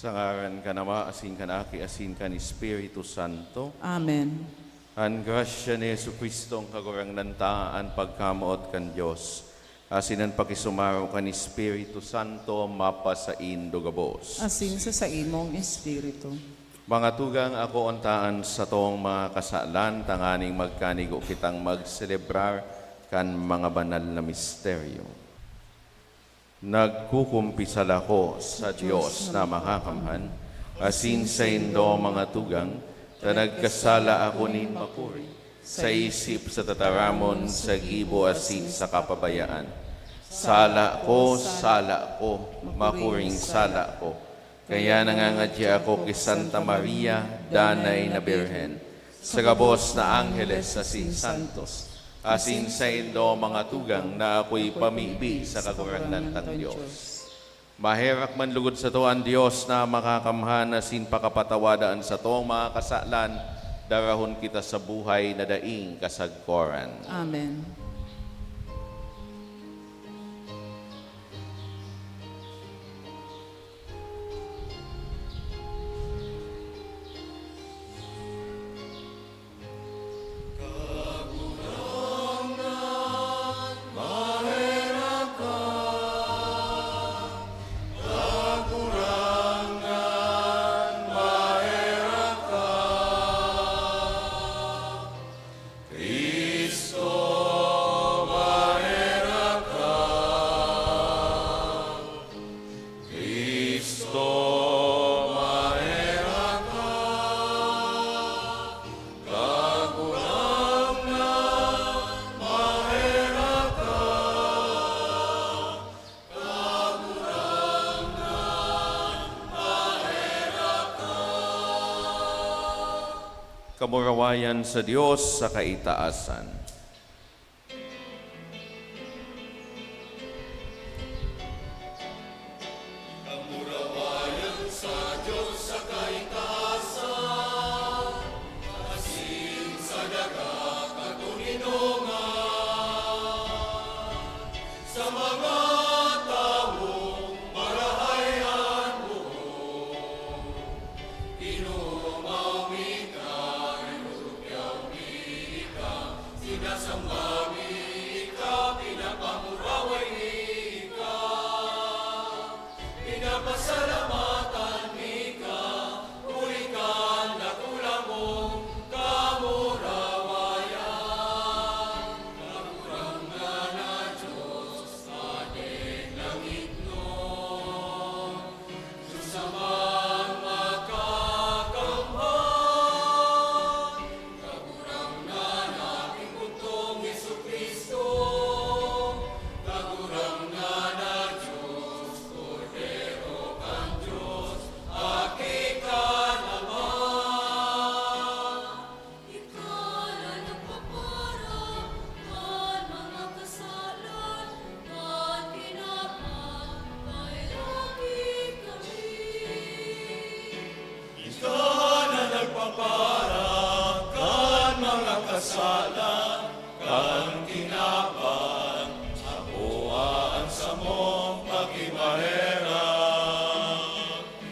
Sa ngaran ka nama, asin ka na, asin ka ni Espiritu Santo. Amen. Ang grasya ni Yesu Cristo ang kagurang nantaan pagkamaot kan Diyos. Asin ang pakisumaro ka ni Espiritu Santo, mapa sa indugabos. Asin sa imong Espiritu. Mga tugang ako ontaan sa tong mga kasalan, tanganing magkanigo kitang magselebrar kan mga banal na misteryo. Nagkukumpisal ako sa Diyos na makakamhan, asin sa indo mga tugang, na nagkasala ako ni makuri, sa isip, sa tataramon, sa gibo, asin sa kapabayaan. Sala ko, makuring sala ko. Kaya nangangadya ako kay Santa Maria, Danay na Birhen, sa gabos na Angeles, asin santos, asin sa indo mga tugang na ako'y pamibi sa kaguranan ng Diyos. Maherak man lugod sa to ang Diyos na makakamhan asin pakapatawadaan sa to mga kasalan, darahon kita sa buhay na daing kasagkoran. Amen. Kamurawayan sa Diyos sa kaitaasan. Kamurawayan sa Diyos sa kaitaasan, asin sa dagat katuninungan, sa mga taong marahayan mo, inumaw. nagkasala, kan kinaban, abuaan sa mong pagkimahera.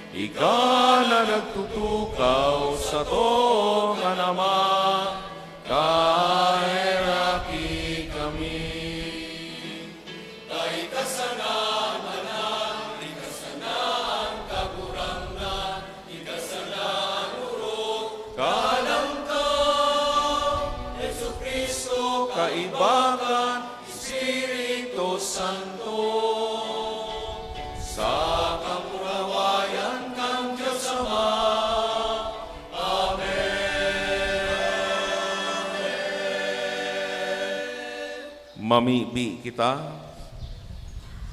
Ika na nagtutukaw sa to nga naman, kaheraki kami. Tay kasanamanan, di kasanaan kagurangan, di kasanaan urok, Kalang Yesu Kristo kaibakan, Espiritu Santo, sa kamurawayan kang Diyos Ama. Mamibi kita,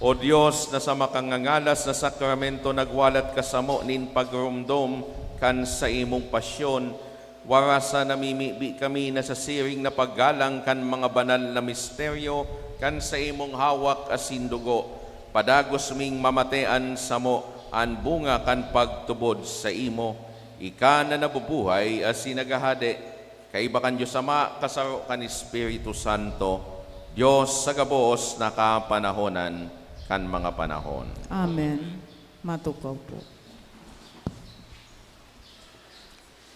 O Diyos, na sa makangangalas na sakramento nagwalat kasamo nin pagrumdom kan sa imong pasyon, warasa namimibi kami na sa siring na paggalang kan mga banal na misteryo kan sa imong hawak asin dugo, padagos ming mamatean sa mo an bunga kan pagtubod sa imo, ika na nabubuhay asin nagahade, kaibakan Diyos Ama, kasaro kan Espiritu Santo, Diyos sa gabos na kapanahonan kan mga panahon. Amen. Matukaw po.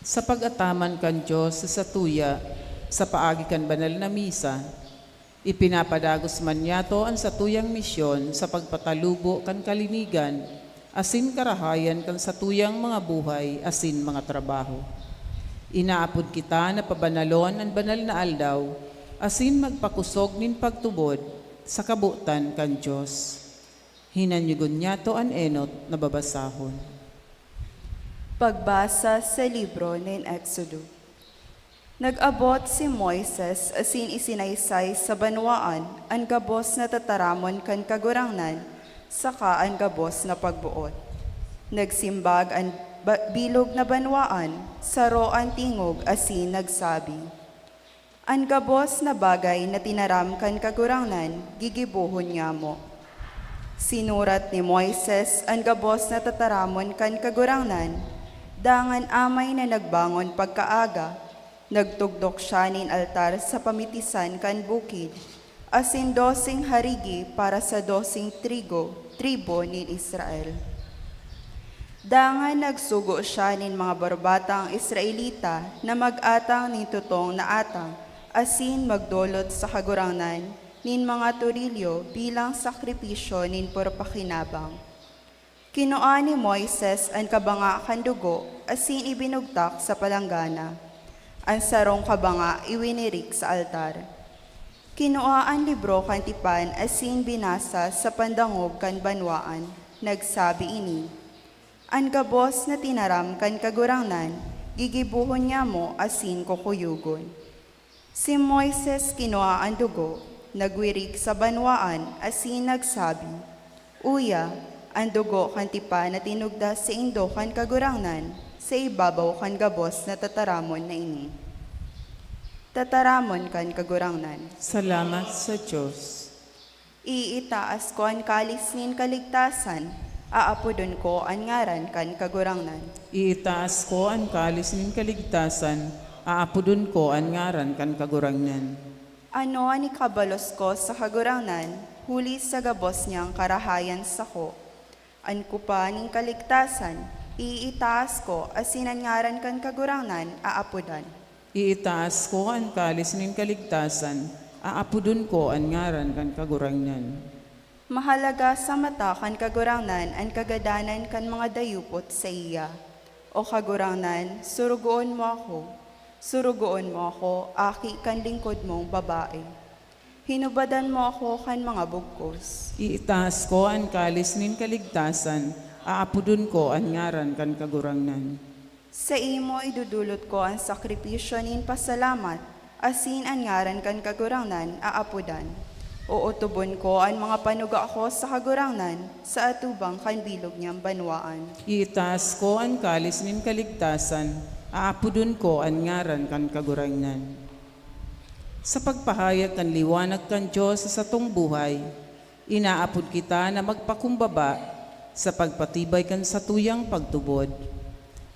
Sa pag-ataman kan Diyos sa tuya, sa paagi kan banal na misa, ipinapadagos man yato ang sa tuyang misyon sa pagpatalubo kan kalinigan, asin karahayan kan sa tuyang mga buhay, asin mga trabaho. Inaapod kita na pabanalon ang banal na aldaw, asin magpakusog nin pagtubod sa kabutan kan Diyos. Hinanyugon niya to an enot na babasahon. Pagbasa sa libro ng Exodo. Nag-abot si Moises asin isinaysay sa banwaan ang gabos na tataramon kan kagurangnan, saka ang gabos na pagbuot. Nagsimbag ang bilog na banwaan, saro ang tingog asin nagsabi, ang gabos na bagay na tinaram kan kagurangnan, gigibuhon nga mo. Sinurat ni Moises ang gabos na tataramon kan kagurangnan, dangan amay na nagbangon pagkaaga, nagtugdok siya nin altar sa pamitisan kan bukid, asin 12 harigi para sa 12 tribo ni Israel. Dangan nagsugo siya nin mga barbatang Israelita na mag-atang nin tutong na atang, asin magdolot sa kagurangnan nin mga turilyo bilang sakripisyo nin purpakinabang. Kinuha ni Moises ang kabanga kan dugo, asin ibinugtak sa palanggana. Ang sarong kabanga iwinirik sa altar. Kinuha ang libro kan tipan, asin binasa sa pandangog kan banwaan. Nagsabi ini, ang gabos na tinaram kan kagurangnan, gigibuhon niya mo asin kukuyugon. Si Moises kinuha ang dugo, nagwirik sa banwaan, asin nagsabi, uya, ang dugo kan tipa na tinugda sa indo kan kagurangnan, sa ibabaw kan gabos na tataramon na ini. Tataramon kan kagurangnan. Salamat sa Diyos. Iitaas ko ang kalis nin kaligtasan, aapodon ko ang ngaran kan kagurangnan. Iitaas ko ang kalis ng kaligtasan, aapudon ko ang ngaran kan kagurangnan. Ano ani kabalos ko sa kagurangnan, huli sa gabos niyang karahayan sa ko. An kupa ning kaligtasan, iitaas ko asinan ngaran kan kagurangnan, aapudan. Iitaas ko ang kalis ng kaligtasan, aapudon ko ang ngaran kan kagurangnan. Mahalaga sa mata kan kagurangnan ang kagadanan kan mga dayupot sa iya. O kagurangnan, surugoon mo ako. Surugoon mo ako, aki kan lingkod mong babae. Hinubadan mo ako kan mga bugkos. Iitaas ko ang kalis ng kaligtasan, aapudon ko ang ngaran kan kagurangnan. Sa imo idudulot ko ang sakripisyo nin pasalamat, asin ang ngaran kan kagurangnan, aapudan. Uutubon ko ang mga panuga ko sa kagurangnan, sa atubang kan bilog niyang banwaan. Iitaas ko ang kalis ng kaligtasan, aapudon ko ang ngaran kan kagurangnan. Sa pagpahayag kan liwanag kan Diyos sa satong buhay, inaapod kita na magpakumbaba sa pagpatibay kan sa tuyang pagtubod.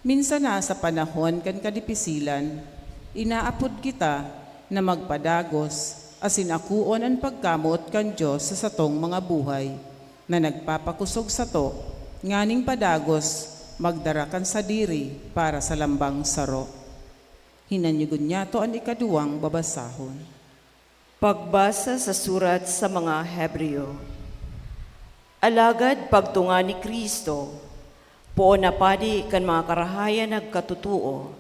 Minsan na sa panahon kan kadipisilan, inaapod kita na magpadagos, asin akuon ang pagkamot kan Diyos sa satong mga buhay, na nagpapakusog sa to, nganing padagos, magdarakan sa diri para sa lambang saro. Hinanyugon niya to ang ikaduwang babasahon. Pagbasa sa surat sa mga Hebreo. Alagad pagtunga ni Kristo, poon na padi kan mga karahayan nagkatutuo.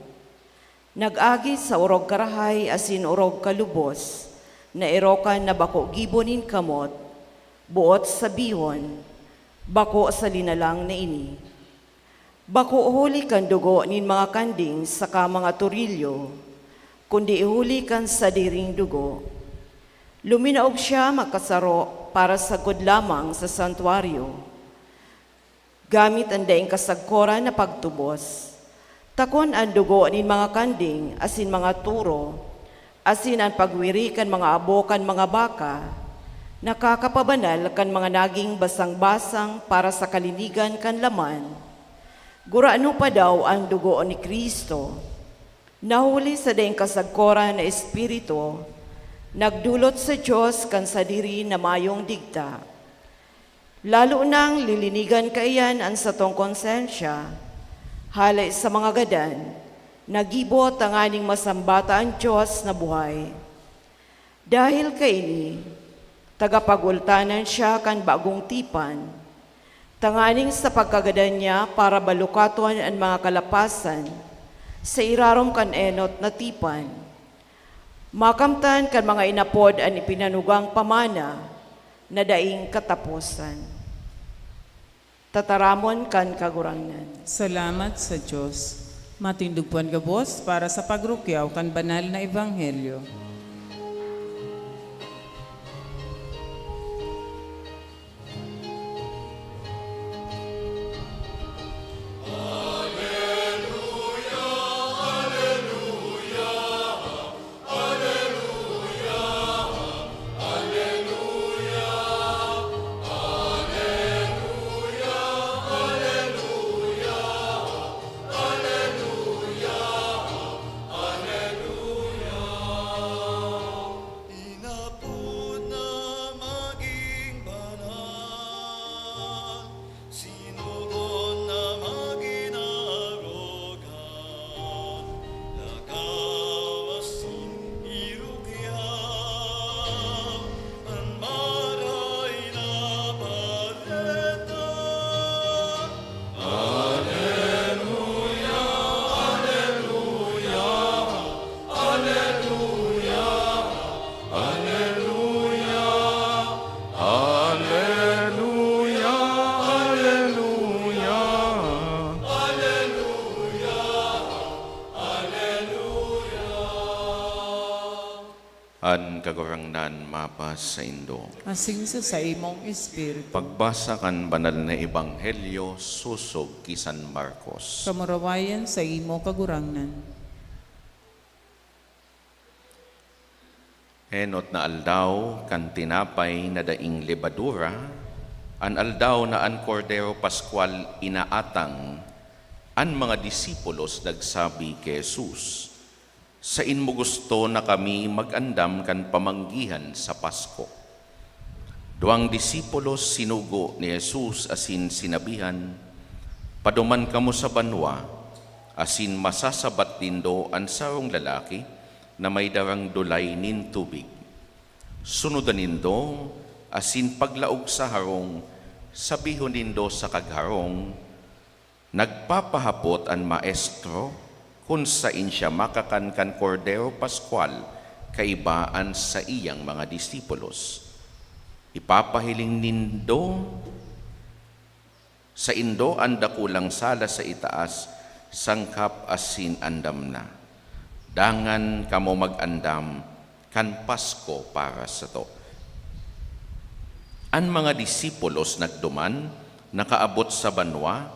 Nag-agi sa urog karahay asin urog kalubos, na erokan na bako gibonin kamot, buot sa bihon, bako sa linalang na ini. Bako huli kan dugo nin mga kanding saka mga turilyo, kundi ihuli kan sa diring dugo. Luminaog siya makasaro para sagod lamang sa santuaryo. Gamit ang daing kasagkoran na pagtubos, takon ang dugo nin mga kanding asin mga turo, asin ang pagwiri kan mga abo kan mga baka, nakakapabanal kan mga naging basang-basang para sa kalinigan kan laman. Guraano pa daw ang dugo ni Kristo, nahuli sa daing kasagkoran na espiritu, nagdulot sa Diyos kan sa diri na mayong digta. Lalo nang lilinigan kaiyan ang satong konsensya, halay sa mga gadan, nagibot ang aning masambata ang Diyos na buhay. Dahil kaini, tagapagultanan siya kan bagong tipan, tanganing sa pagkagadan niya para balukaton ang mga kalapasan, sa irarom kan enot na tipan. Makamtan kan mga inapod ang ipinanugang pamana, na daing katapusan. Tataramon kan kagurangnan. Salamat sa Diyos. Matindugpuan ka, boss, para sa pagrukyaw kan banal na ebanghelyo. Inapod na maging banal, sinugon na maging arogan, lagawasin irukyaw, ang maray na baleta. Hallelujah, hallelujah. An kagurangnan mapas sa Indo. Asing sa imong espiritu. Pagbasa kan banal na ebanghelyo susog kisan Marcos. Kamurawayan sa imo kagurangnan. Henot na aldaw kan tinapay na daing lebadura, an aldaw na an Cordero Pascual inaatang, an mga disipulos nagsabi kay Jesus, "Sain mo gusto na kami magandam kan pamanggihan sa Pasko?" Duang disipulos sinugo ni Jesus asin sinabihan, "Paduman kamo sa banwa, asin masasabat dindo an sarong lalaki na may darang dulay nin tubig. Sunudan nindo, asin paglaog sa harong, sabihon nindo sa kagharong, nagpapahapot ang maestro kung sain siya makakankan Cordero Pascual kaibaan sa iyang mga disipulos. Ipapahiling nindo sa indo ang dakulang sala sa itaas, sangkap asin andam na. Dangan kamo mag-andam kan Pasko para sa to." An mga disipulos nagduman, nakaabot sa banwa,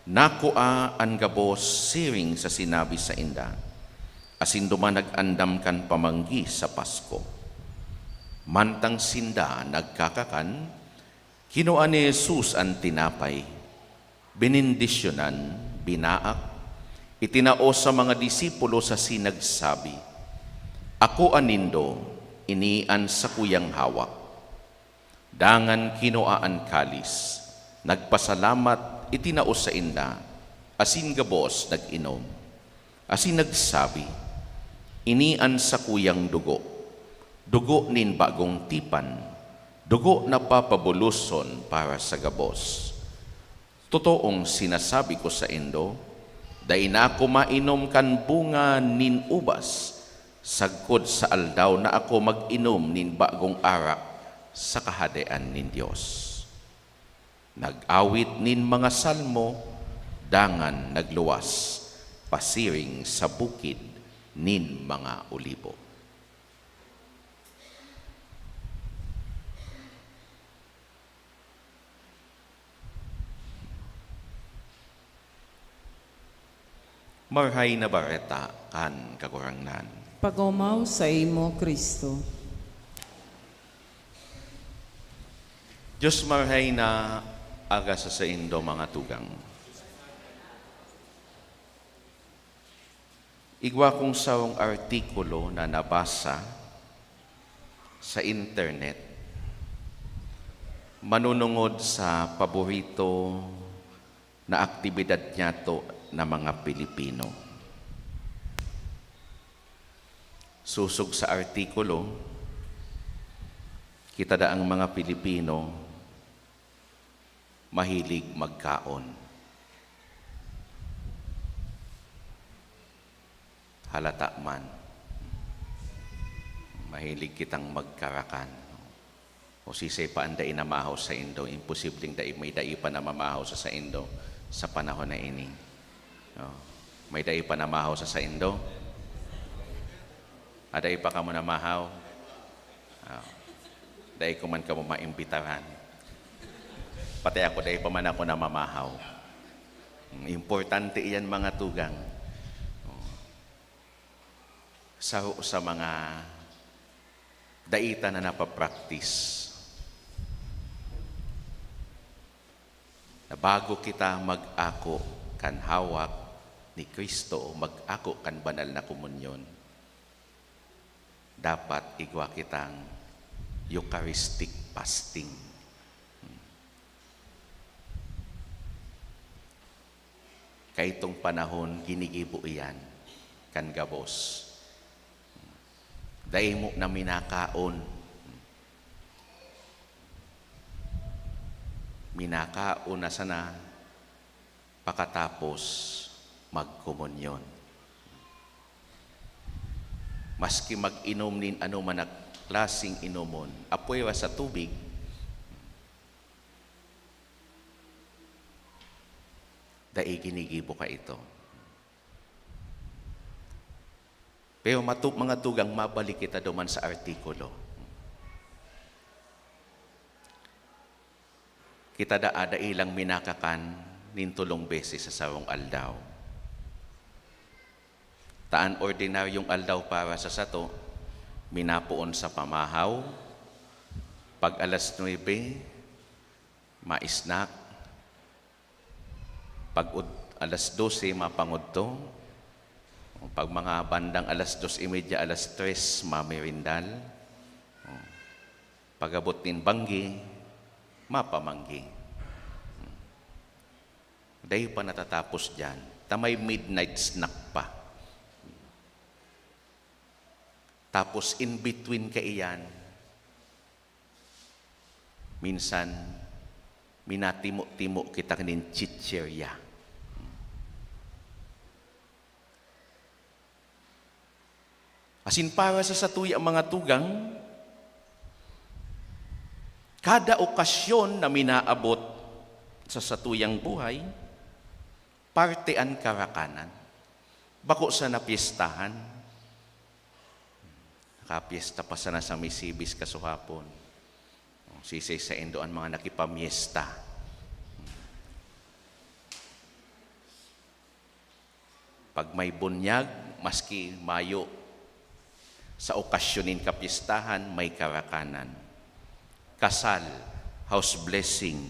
nakua ang gabos siring sa sinabi sa inda, asin duman nag-andam kan pamanggi sa Pasko. Mantang sinda nagkakakan, kinuha ni Jesus ang tinapay, benindisyonan, binaak, itinao sa mga disipulo sa sinagsabi, Ako anindo, inian sa kuyang hawak. Dangan kinuaan kalis, nagpasalamat itinaos sa inda, asin gabos nag-inom. Asin nagsabi, inian sa kuyang dugo, dugo nin bagong tipan, dugo na papabuluson para sa gabos. Totoong sinasabi ko sa indo, dahil na ako mainom kan bunga nin ubas, sagkod sa aldaw na ako mag-inom nin bagong arak sa kahadean nin Diyos. Nag-awit nin mga salmo, dangan nagluwas, pasiring sa bukid nin mga olibo. Marhay na bareta kan kagurangnan. Pagumaw sa imo, Kristo. Diyos marhay na aga sa indo mga tugang. Igwa kong sawang artikulo na nabasa sa internet, manunungod sa paborito na aktibidad niya to na mga Pilipino. Susog sa artikulo, kita daang mga Pilipino mahilig magkaon. Halata man, mahilig kitang magkarakan. O sisay pa ang dai na mahaw sa indo, imposibleng may dai pa na mamahaw sa indo sa panahon na ini. May dai pa na mahaw sa indo? Aday pa ka mo na mahaw? Dai ko man ka mo maimbitaran. Pati ako, dai pa man ako na mamahaw. Importante iyan mga tugang. Sa mga daita na napapractice. Na bago kita mag-ako kan hawak ni Kristo, mag-ako kan banal na komunyon, dapat igwa kitang Eucharistic fasting. Kaitong panahon, ginigibo iyan kan gabos. Dahil mo na minakaon. Minakaon na sana pakatapos magkomunyon. Maski mag-inom nin ano man na klaseng inomon, apoy sa tubig, dahil ginigibo ka ito. Pero mga tugang, mabalik kita duman sa artikulo. Kita daada ilang minakakan nintulong beses sa sarong aldaw. Taan ordinaryong aldaw para sa sato, minapuon sa pamahaw, pag alas 9, maisnak, pag alas 12, mapangudto, pag mga bandang alas 2:30, alas 3, mamerindal, pag-abot nin banggi, mapamanggi. Dahil pa natatapos dyan, tamay midnight snack pa. Tapos in between ka iyan, minsan minatimo-timo kita kanin chicherya. Asin para sa satuya ang mga tugang, kada okasyon na minaabot sa satuyang buhay, parte ang karakanan. Bako sa napiestahan, nakapiesta pa sana sa Misibis kasuhapon. Sisay sa Indo ang mga nakipamiesta. Pag may bunyag, maski mayo, sa okasyonin kapistahan, may karakanan. Kasal, house blessing,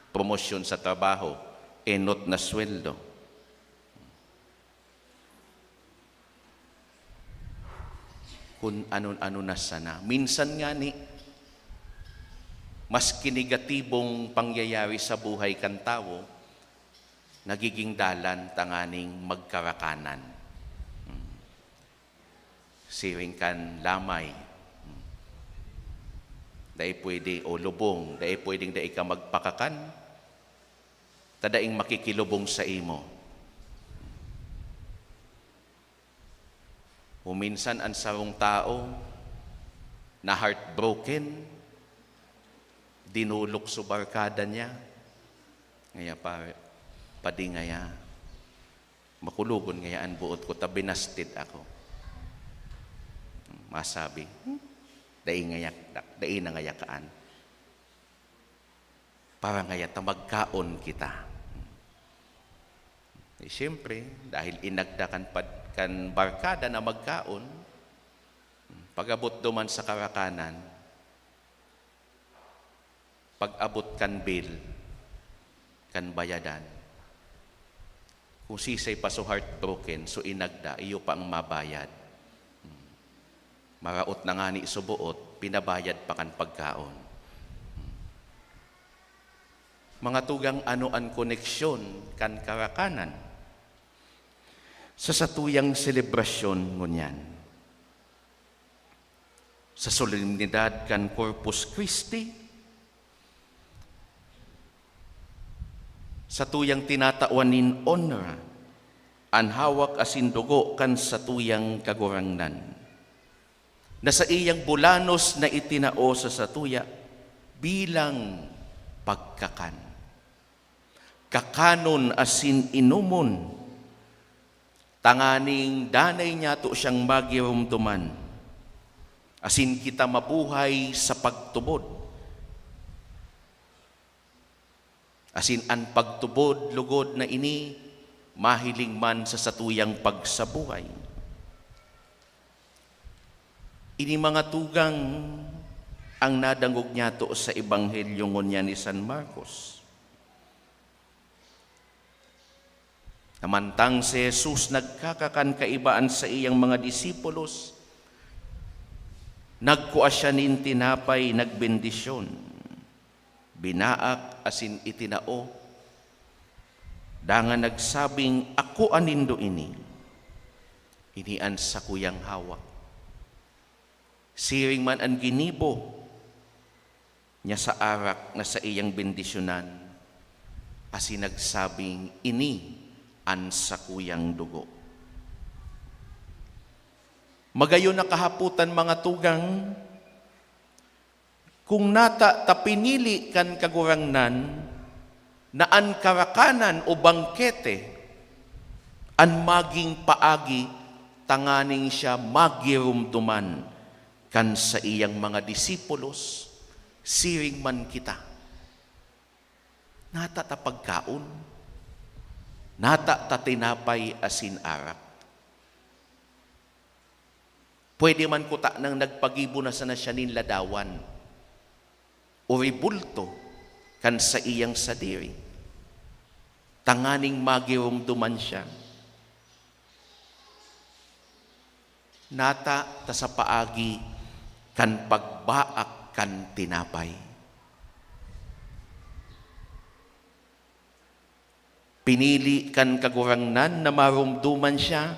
promosyon sa trabaho, enot na sweldo. kung ano-ano na sana. Minsan nga ni, mas kinigatibong pangyayari sa buhay kan tao, nagiging dalan tanganing magkarakanan. Siring kan lamay. Dahil pwede, o lubong, dahil pwedeng dahil ka magpakakan, tadaing makikilubong sa imo. O minsan ang sarong tao na heartbroken, dinulok sa barkada niya, ngaya padi ngaya, makulugon ngayaan buot ko, binastid ako. Masabi, dai na ngayakaan. Para ngaya magkaon kita. Siyempre, dahil inagdakan kan barkada na magkaon, pag-abot duman sa karakanan, pag-abot kan bill, kan bayadan. Kung sisay pa so heartbroken, so inagda, iyo pa ang mabayad. Maraot na nga ni subuot, pinabayad pa kan pagkaon. Mga tugang ano ang koneksyon kan karakanan sa satuyang selebrasyon ngunyan. Sa solemnidad kan Corpus Christi, sa tuyang tinatauanin honor, ang hawak asin dugo kan sa tuyang kagurangnan, na sa iyang bulanos na itinao sa satuya bilang pagkakan. Kakanon asin inumon, tanganing danay niya to siyang magirumduman, asin kita mabuhay sa pagtubod. Asin ang pagtubod, lugod na ini, mahiling man sa satuyang pagsabuhay. Ini mga tugang ang nadangog niya to sa Ebanghelyo ngunya ni San Marcos. Namantang si Jesus nagkakakan kaibaan sa iyang mga disipulos, nagkuha siya nin tinapay, nagbendisyon. Binaak asin itinao, dangan nagsabing, ako anindo ini, inian sa kuyang hawak. Siring man ang ginibo niya sa arak na sa iyang bendisyonan, asin nagsabing, ini an sa kuyang dugo. Magayon na kahaputan mga tugang, kung nata tapinili kan kagurangnan na an karakanan o bangkete an maging paagi tanganing siya magirumduman kan sa iyang mga disipulos, siring man kita. Nata ta pagkaon, nata ta tinapay asin arak. Pwede man kuta nang nagpagibo na sana siya nin ladawan, o ribulto kan sa iyang sadiri, tanganing magirumduman siya. Nata ta sa paagi kan pagbaak kan tinapay. Pinili kan kagurangnan na marumduman siya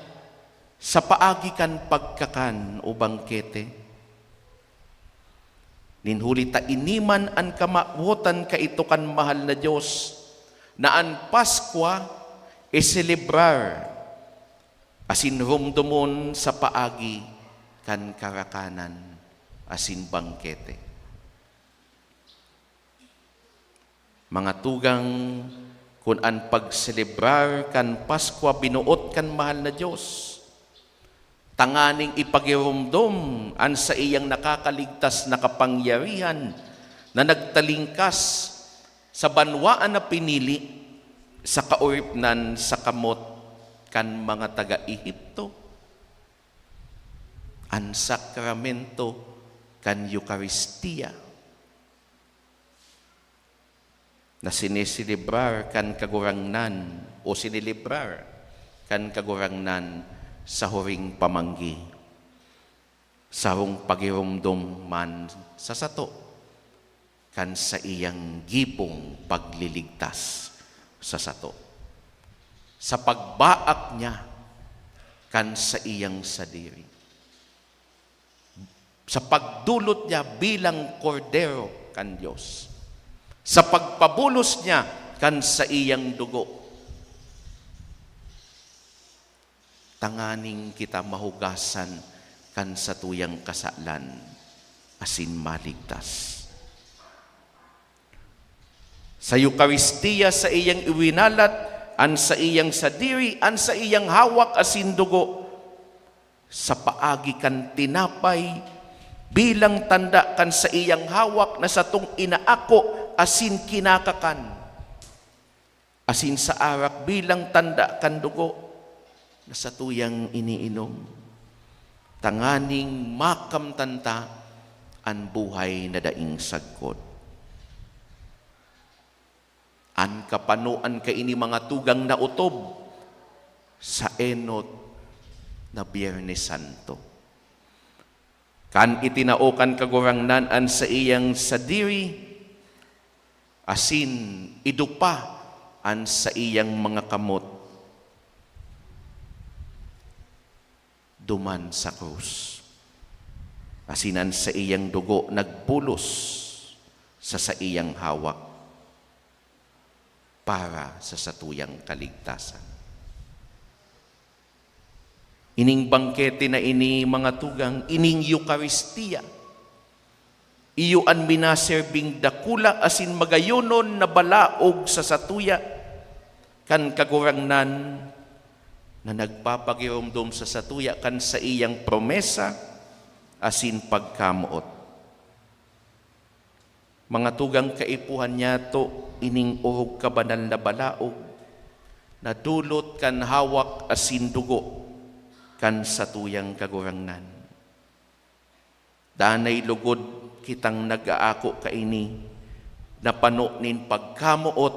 sa paagi kan pagkakan o bangkete. Ninhuli ta iniman ang kamawotan kaito kan mahal na Diyos, na ang Paskwa celebrar asin rumdumon sa paagi kan karakanan asin bangkete. Mga tugang, kung ang pagselebrar kan Paskwa binuot kan mahal na Diyos, tanganing ipagirumdom an sa iyang nakakaligtas na kapangyarihan na nagtalingkas sa banwaan na pinili sa kauripnan sa kamot kan mga taga-Ehipto. An sakramento kan Eucharistia na sinisilibrar kan kagurangnan o sinilibrar kan kagurangnan sa huring pamanggi. sarong pagirumdom man sa sato, kan sa iyang gipong pagliligtas sa sato. Sa pagbaak niya, kan sa iyang sadiri. Sa pagdulot niya bilang kordero kan Diyos. Sa pagpabulos niya kan sa iyang dugo. Tanganing kita mahugasan kan sa tuyang kasalan asin maligtas. Sa Eukaristiya sa iyang iwinalat, an sa iyang sadiri, an sa iyang hawak asin dugo, sa paagi kan tinapay, bilang tanda kan sa iyang hawak na satong inaako asin kinakakan. Asin sa arak bilang tanda kan dugo na sa tuyang iniinom. Tanganing makamtanta an buhay na daing sagkod. An kapanuan ka ini mga tugang na utob sa enot na Biyernes Santo. Kan itinaokan kagurangnan an sa iyang sadiri, asin idupa an sa iyang mga kamot, duman sa krus. Asinan sa iyang dugo nagpulos sa iyang hawak para sa satuyang kaligtasan. Ining bangkete na ini mga tugang, ining Eukaristiya, iyo an minaserbing dakula asin magayonon na balaog sa satuya, kan kagurangnan na nagpapagirumdom sa satuya kan sa iyang promesa asin pagkamuot. Mga tugang kaipuhan niya to, ining urog kabanal na balaog, na dulot kan hawak asin dugo, kan satuyang kagurangnan. Danay lugod kitang nag-aako kaini, na pano nin pagkamuot,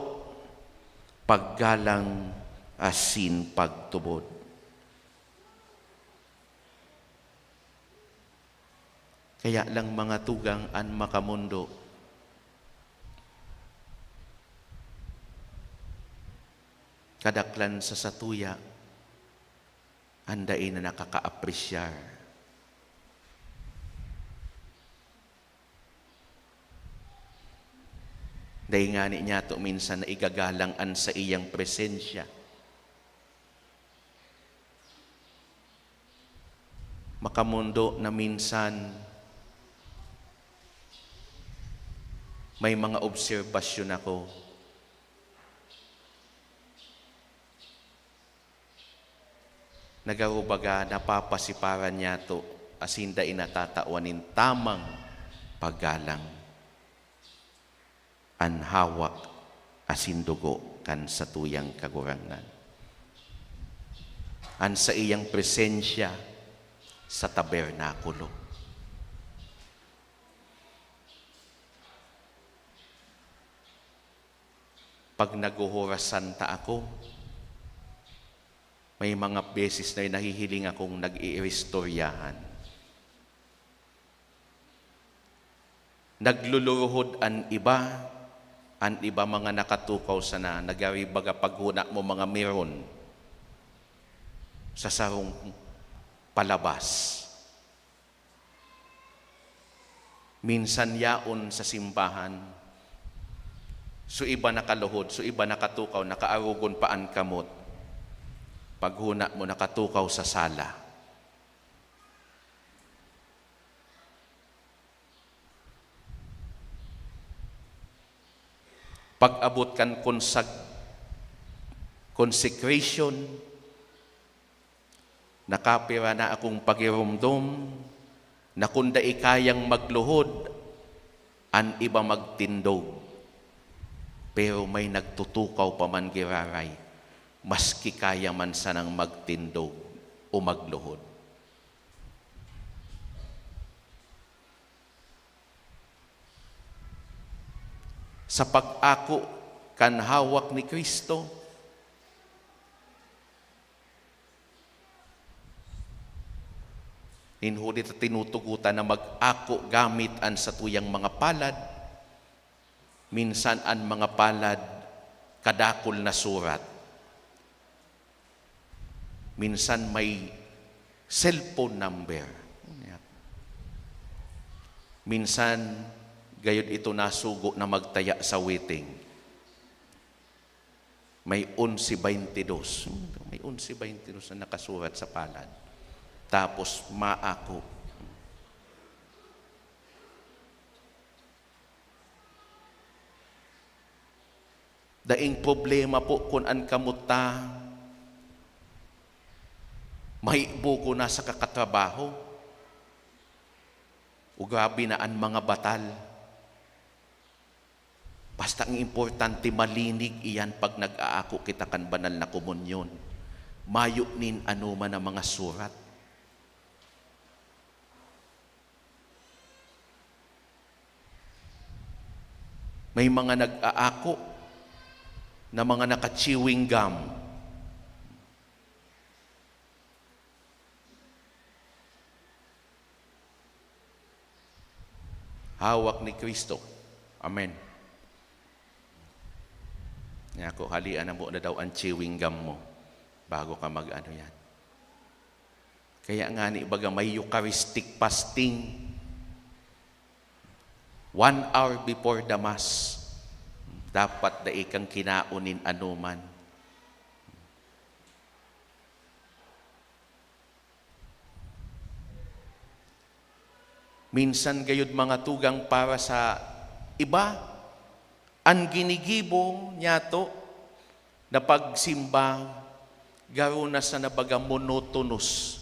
paggalang asin pagtubod. Kaya lang mga tugang an makamundo, kadaklan sa satuya, anday na nakaka-apresyar. Dahil nga niya to minsan na igagalangan sa iyang presensya. Makamundo na minsan may mga obserbasyon ako. Nagarubaga, napapasiparan niya to, asinda inatatawanin tamang paggalang. An hawak asin dugo kan sa tuyang kagurangan. An sa iyang presensya sa tabernakulo. Pag naguhorasan ta ako, may mga beses na nahihiling akong nag-iistoryahan. Nagluluhod an iba mga nakatukaw sana, nagaribaga paghuna mo mga meron sa sarong palabas. Minsan yaon sa simbahan, so iba nakaluhod, so iba nakatukaw, nakaarugon pa an kamot. Paghuna mo nakatukaw sa sala. Pag-abot kan consecration, nakapira na akong pagirumdom, na kunda ikayang magluhod, an iba magtindog. Pero may nagtutukaw pa man giraray, maski kaya man sanang magtindog o magluhod. Sa pag-ako kan hawak ni Kristo, Inhuli ta tinutugutan na mag-ako gamit an sa tuyang mga palad. Minsan an mga palad kadakol na surat. Minsan may cellphone number. Minsan gayud ito nasugo na magtaya sa waiting. May 11:22. May 11:22 na nakasurat sa palad. Tapos maako. Daing problema po kung an kamuta mahibo ko na sa kakatrabaho. O grabe na ang mga batal. Basta ang importante malinig iyan pag nag-aako kita kan banal na komunyon. Mayo nin anuman ang mga surat. May mga nag-aako na mga naka-chewing gum. Hawak ni Kristo. Amen. Nga ko, halian na mo na daw ang chewing gum mo bago ka mag-ano yan. Kaya nga ni baga may Eucharistic fasting. 1 hour before the Mass, dapat da ikang kinaunin anuman. Minsan gayud mga tugang para sa iba, ang ginigibo niyato na pagsimba, garo na sa nabaga monotonous.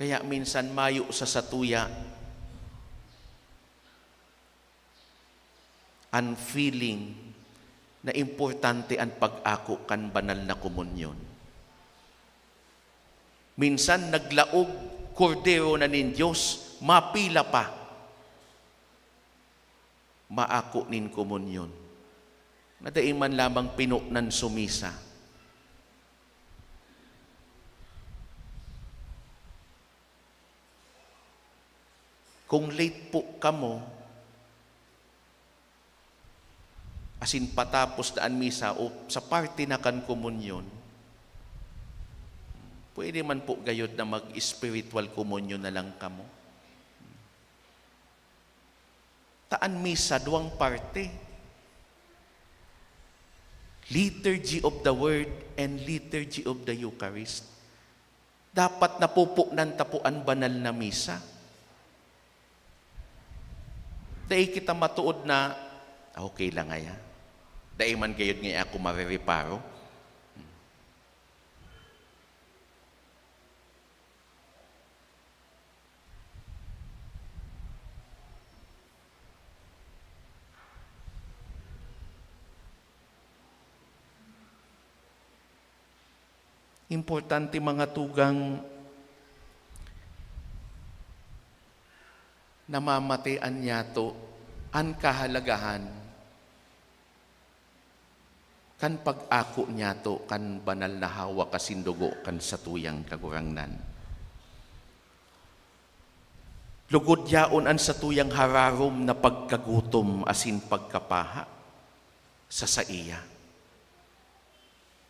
Kaya minsan mayo sa satuya, ang feeling na importante ang pag-ako kan banal na komunyon. Minsan naglaog kordero na nin Diyos, mapila pa. Maako nin komunyon. Nadaing man lamang pinuknan sumisa. Kung late po kamo, asin patapos daan misa o sa party na kan komunyon, pwede man po gayod na mag-spiritual komunyon na lang kamo. Taan misa, duwang parte. Liturgy of the Word and Liturgy of the Eucharist. Dapat napupuknan tapuan banal na misa. Dahil kita matuod na, okay lang nga yan. Dahil man gayod nga ako marireparo. Importante mga tugang namamatian niya to ang kahalagahan kan pag-ako niya to kan banal na hawa kasindugo kan satuyang kagurangnan. Lugod yaon ang satuyang hararom na pagkagutom asin pagkapaha sa saiya.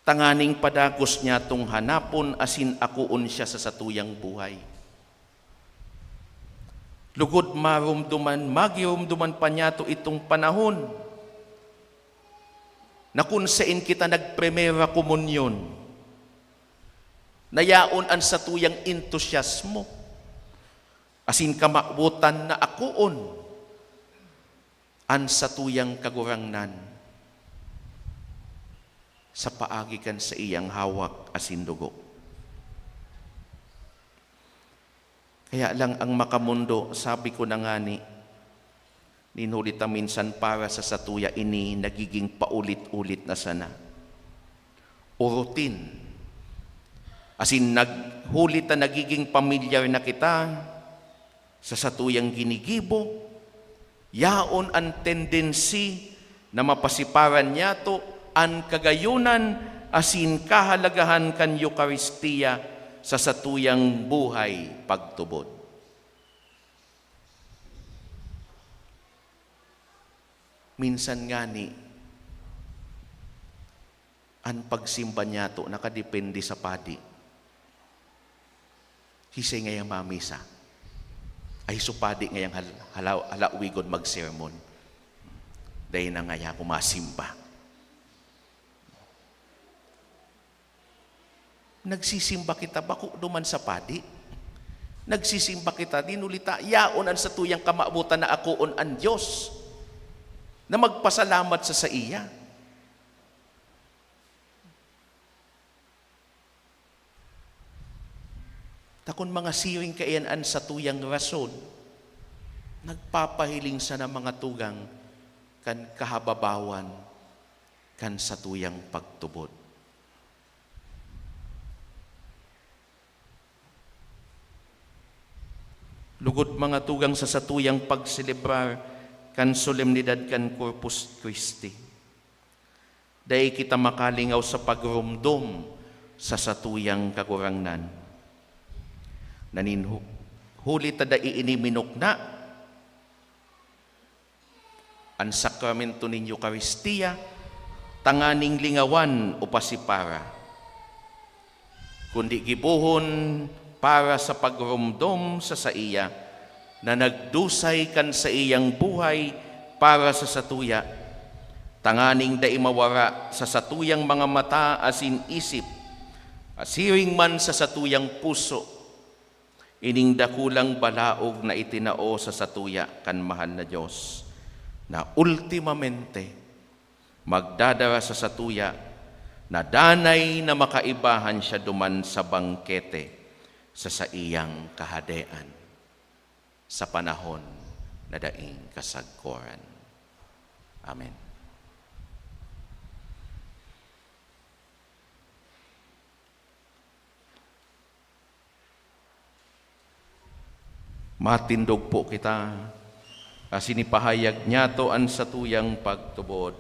Tanganing padagos niya tong hanapon asin akuon siya sa satuyang buhay. Lugod magirumduman pa niya to itong panahon na kung saan kita nagpremera komunyon, nayaon ang satuyang entusiasmo, asin kamabutan na akuon ang satuyang kagurangnan sa paagikan sa iyang hawak asin dugo. Kaya lang ang makamundo, sabi ko na nga ni, ninulita minsan para sa satuya ini nagiging paulit-ulit na sana. O routine. Asin naghulit na nagiging pamilyar na kita sa satuyang ginigibo, yaon ang tendency na mapasiparan niya to ang kagayunan asin kahalagahan kan Eucharistia sa satuyang buhay pagtubod. Minsan nga ni, ang pagsimba niya to nakadepende sa padi. Hisay ngayang mamisa. Ay supadi ngayang halawigod mag-sermon. Dahil na ngaya kumasimba. Nagsisimba kita, bako duman sa padi. Nagsisimba kita, dinulita, yaonan sa tuyang kamabutan na akoon ang Diyos. Na magpasalamat sa iya. Takon mga siring kaiyanan sa tuyang rason, nagpapahiling sa na mga tugang kan kahababawan kan sa tuyang pagtubod. Lugod mga tugang sa satuyang pagselebrar kan solemnidad kan Corpus Christi. Dahil kita makalingaw sa pagrumdom sa satuyang kagurangnan. Huli tada iiniminok na ang sakramento ninyo Eucharistia, tanganing lingawan o pasipara. Kundi gibuhon para sa pagrumdom sa saiya, na nagdusay kan sa iyang buhay para sa satuya, tanganing da imawara sa satuyang mga mata asin isip, asiring man sa satuyang puso, ining dakulang balaog na itinao sa satuya kan mahal na Diyos, na ultimamente magdadara sa satuya, na danay na makaibahan siya duman sa bangkete sa iyang kahadean sa panahon na daing kasagkoran. Amen. Matindog po kita, asinipahayag niya to an satuyang pagtubod.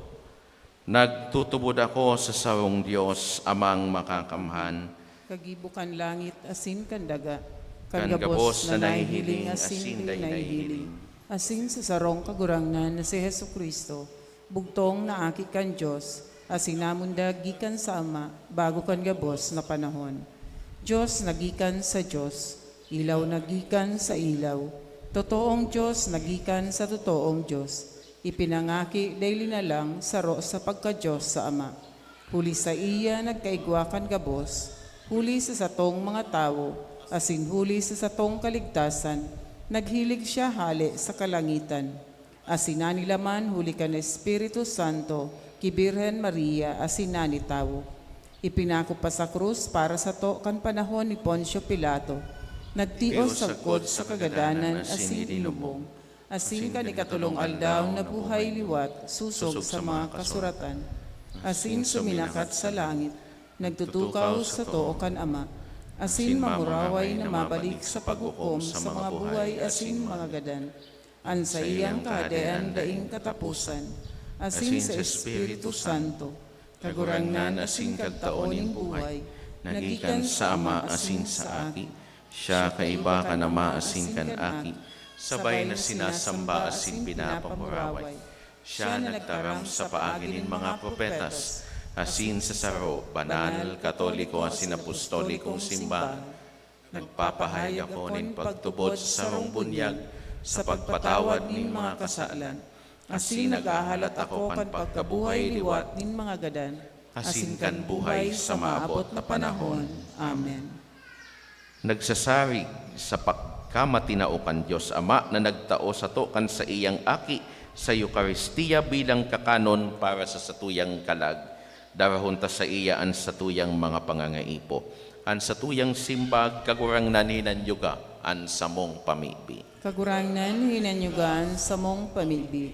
Nagtutubod ako sa sarong Diyos, amang makakamhan, Kagibukan langit, asin kan daga. kan gabos na nahihiling, asin day nahihiling. Asin sa sarong kagurangnan na si Hesu Kristo, bugtong na aki kan Diyos, asin namunda gikan sa Ama, bago kan gabos na panahon. Diyos nagikan sa Diyos, ilaw nagikan sa ilaw, totoong Diyos nagikan sa totoong Diyos, ipinangaki daily na lang saro sa pagka-Diyos sa Ama. Huli sa iya nagkaigwakan gabos, huli sa satong mga tao, asin huli sa satong kaligtasan, naghilig siya hali sa kalangitan. Asin nila man huli ka na Espiritu Santo, kibirhen Maria, asin nani tao. Ipinako pa sa krus para sa to kan panahon ni Poncio Pilato. Nagtios sa kod sa kagadanan, asin inubong. Asin ka ni katulong aldaw na buhay liwat, susog sa mga kasuratan. Asin suminakat sa langit, nagtutukaw sa to kan Ama. Asin mamuraway na mabalik sa paghukom sa mga buhay asin mga gadan. An sa iyang kahadean daing katapusan. Asin sa Espiritu Santo, kagurangnan asin kagtaoning buhay, nagikan sa Ama asin sa aki. Siya kaiba ka na maasin kan aki, sabay na sinasamba asin pinapamuraway. Siya nagtaram sa paaginin mga propetas, asin sa saro, banal, katoliko, asin apostolikong simbahan. Nagpapahayag ako nin pagtubod sa sarong bunyag, sa pagpatawad nin mga kasalan. Asin nagahalat ako kan pagkabuhay liwat nin mga gadan. Asin kan buhay sa maabot na panahon. Amen. Nagsasari sa pagkamatinaukan Diyos Ama na nagtao sa to kan sa iyang aki sa Eucharistia bilang kakanon para sa satuyang kalag. Darahon ta sa iya ang satuyang mga pangangaipo. Ang satuyang simbag kagurangnan hinanyuga ang samong pamibi. Kagurangnan hinanyugan sa mong pamibi.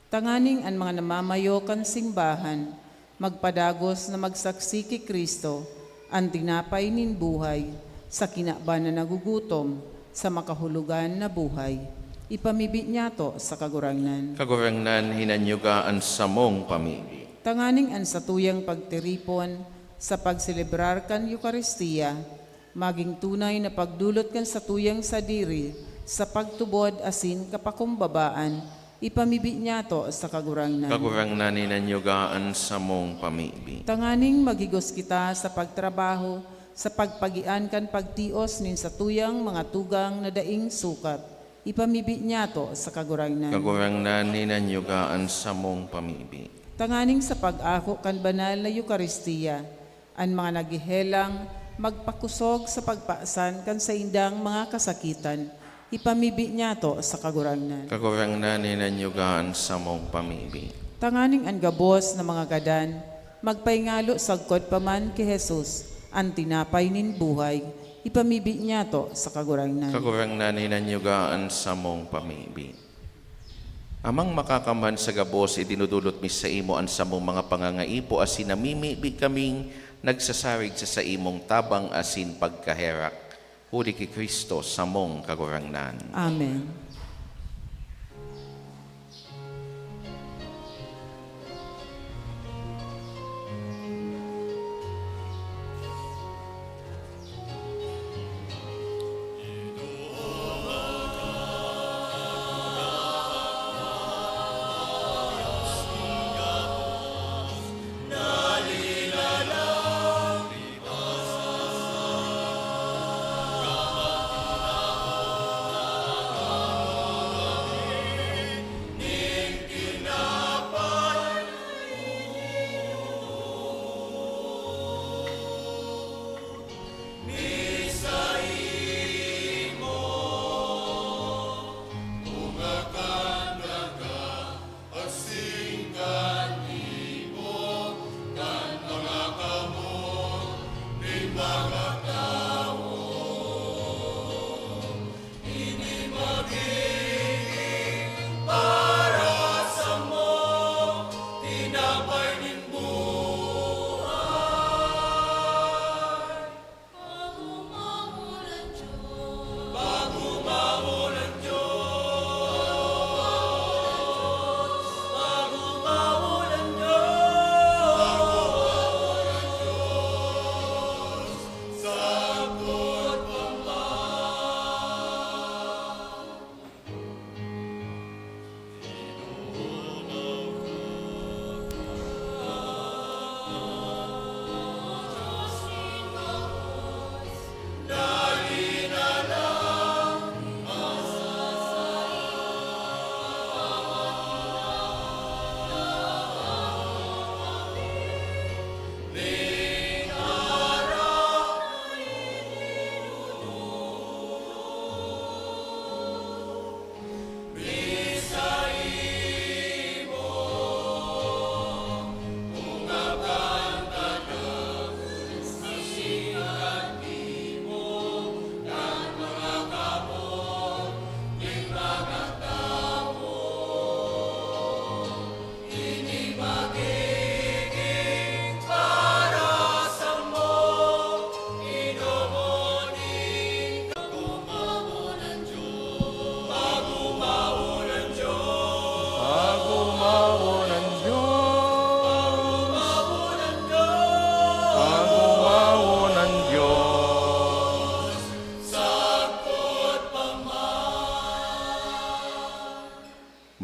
Tanganing ang mga namamayo kan simbahan, magpadagos na magsaksi ki Kristo, ang tinapay nin buhay, sa kinaban na nagugutom, sa makahulugan na buhay. Ipamibi niya to sa kagurangnan. Kagurangnan hinanyuga ang samong pamibi. Tanganing ang satuyang pagtiripon sa pagselebrar kan Eucharistia, maging tunay na pagdulot kan sa tuyang sadiri, sa pagtubod asin kapakumbabaan, ipamibi niya to sa kagurangnan. Kagurangnan ni nanyugaan sa mong pamibi. Tanganing magigos kita sa pagtrabaho, sa pagpagian kan pagtios nin sa tuyang mga tugang na daing sukat. Ipamibi niya to sa kagurangnan. Kagurangnan ni nanyugaan sa mong pamibi. Tanganing sa pag-ako kan banal na Eukaristiya, ang mga nagihelang magpakusog sa pagpaasan kan sa indang mga kasakitan, ipamibi niya to sa kagurangnan. Kagurangnan ni nanyugaan sa mong pamibi. Tanganing ang gabos na mga gadan, magpaingalo sagkod paman kay Jesus, ang tinapay nin buhay, ipamibi niya to sa kagurangnan. Kagurangnan ni nanyugaan sa mong pamibi. Amang makakamhan sa gabos, idinudulot mi sa imo ang samong mga pangangaipo, asin namimibig kaming nagsasarig sa imong tabang asin pagkaherak. Huli ki Kristo sa mong kagurangnan. Amen.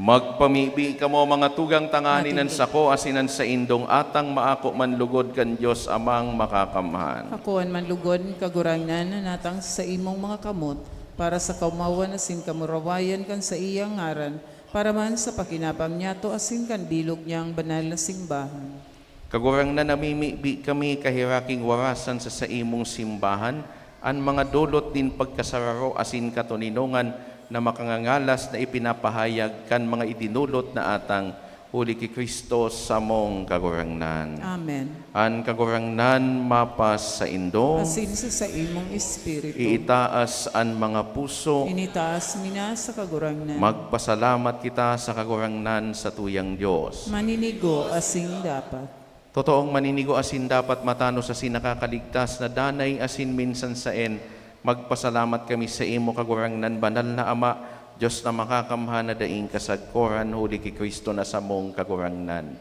Magpamibi kamo mga tugang tanganinan sa ko asinan sa indong atang maako man lugod kan Dios amang makakamhan. Hakuan man lugod kagurangnan na natang sa imong mga kamot, para sa kaumawan asin kamurawayan kan sa iyang ngaran, para man sa pakinapang niya to asin kan bilog niyang banal na simbahan. Kagurang na namimibi kami kahiraking warasan sa imong simbahan, ang mga dulot din pagkasararo asin katuninongan na makangangalas na ipinapahayag kan mga idinulot na atang huli ki Kristo sa mong kagurangnan. Amen. An kagurangnan mapas sa indo, Asin sa imong espiritu. iitaas an mga puso, Initaas mina sa kagurangnan. magpasalamat kita sa kagurangnan sa tuyang Diyos. Maninigo asing dapat. Totoong maninigo asin dapat matano sa sinakakaligtas na danay asin minsan saen. Magpasalamat kami sa imo kagurangnan banal na Ama, Diyos na makakamhan na daing kasagkoran huli ki Kristo na sa mong kagurangnan.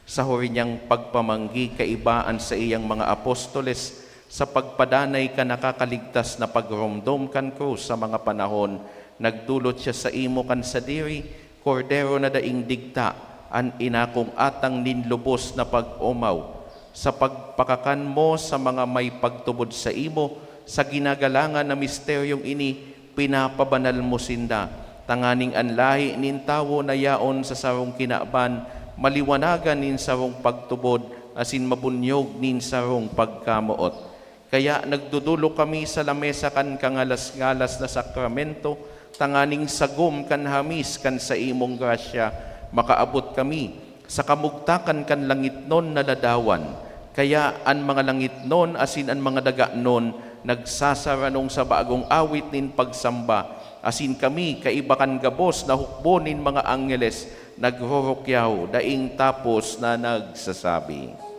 Sa huri niyang pagpamanggi kaibaan sa iyang mga apostoles, Sa pagpadanay ka nakakaligtas na pagromdom kan krus sa mga panahon, nagdulot siya sa imo kan sa diri, kordero na daing digta, an inakong atang ninlubos na pag-umaw. Sa pagpakakan mo sa mga may pagtubod sa imo, sa ginagalangan na misteryong ini, pinapabanal mo sinda. Tanganing anlahi nin tawo na yaon sa sarong kinaban, maliwanagan nin sarong pagtubod, asin mabunyog nin sarong pagkamuot. Kaya nagdudulo kami sa lamesa kan kangalas-ngalas na sakramento, tanganing sagom kan hamis kan sa imong grasya, makaabot kami sa kamugtakan kan langit non na ladawan. Kaya an mga langit non asin an mga daga non nagsasaranong sa bagong awit nin pagsamba, asin kami kaibakan gabos na hukbo nin mga anggeles nagrorokyaw daing tapos na nagsasabi.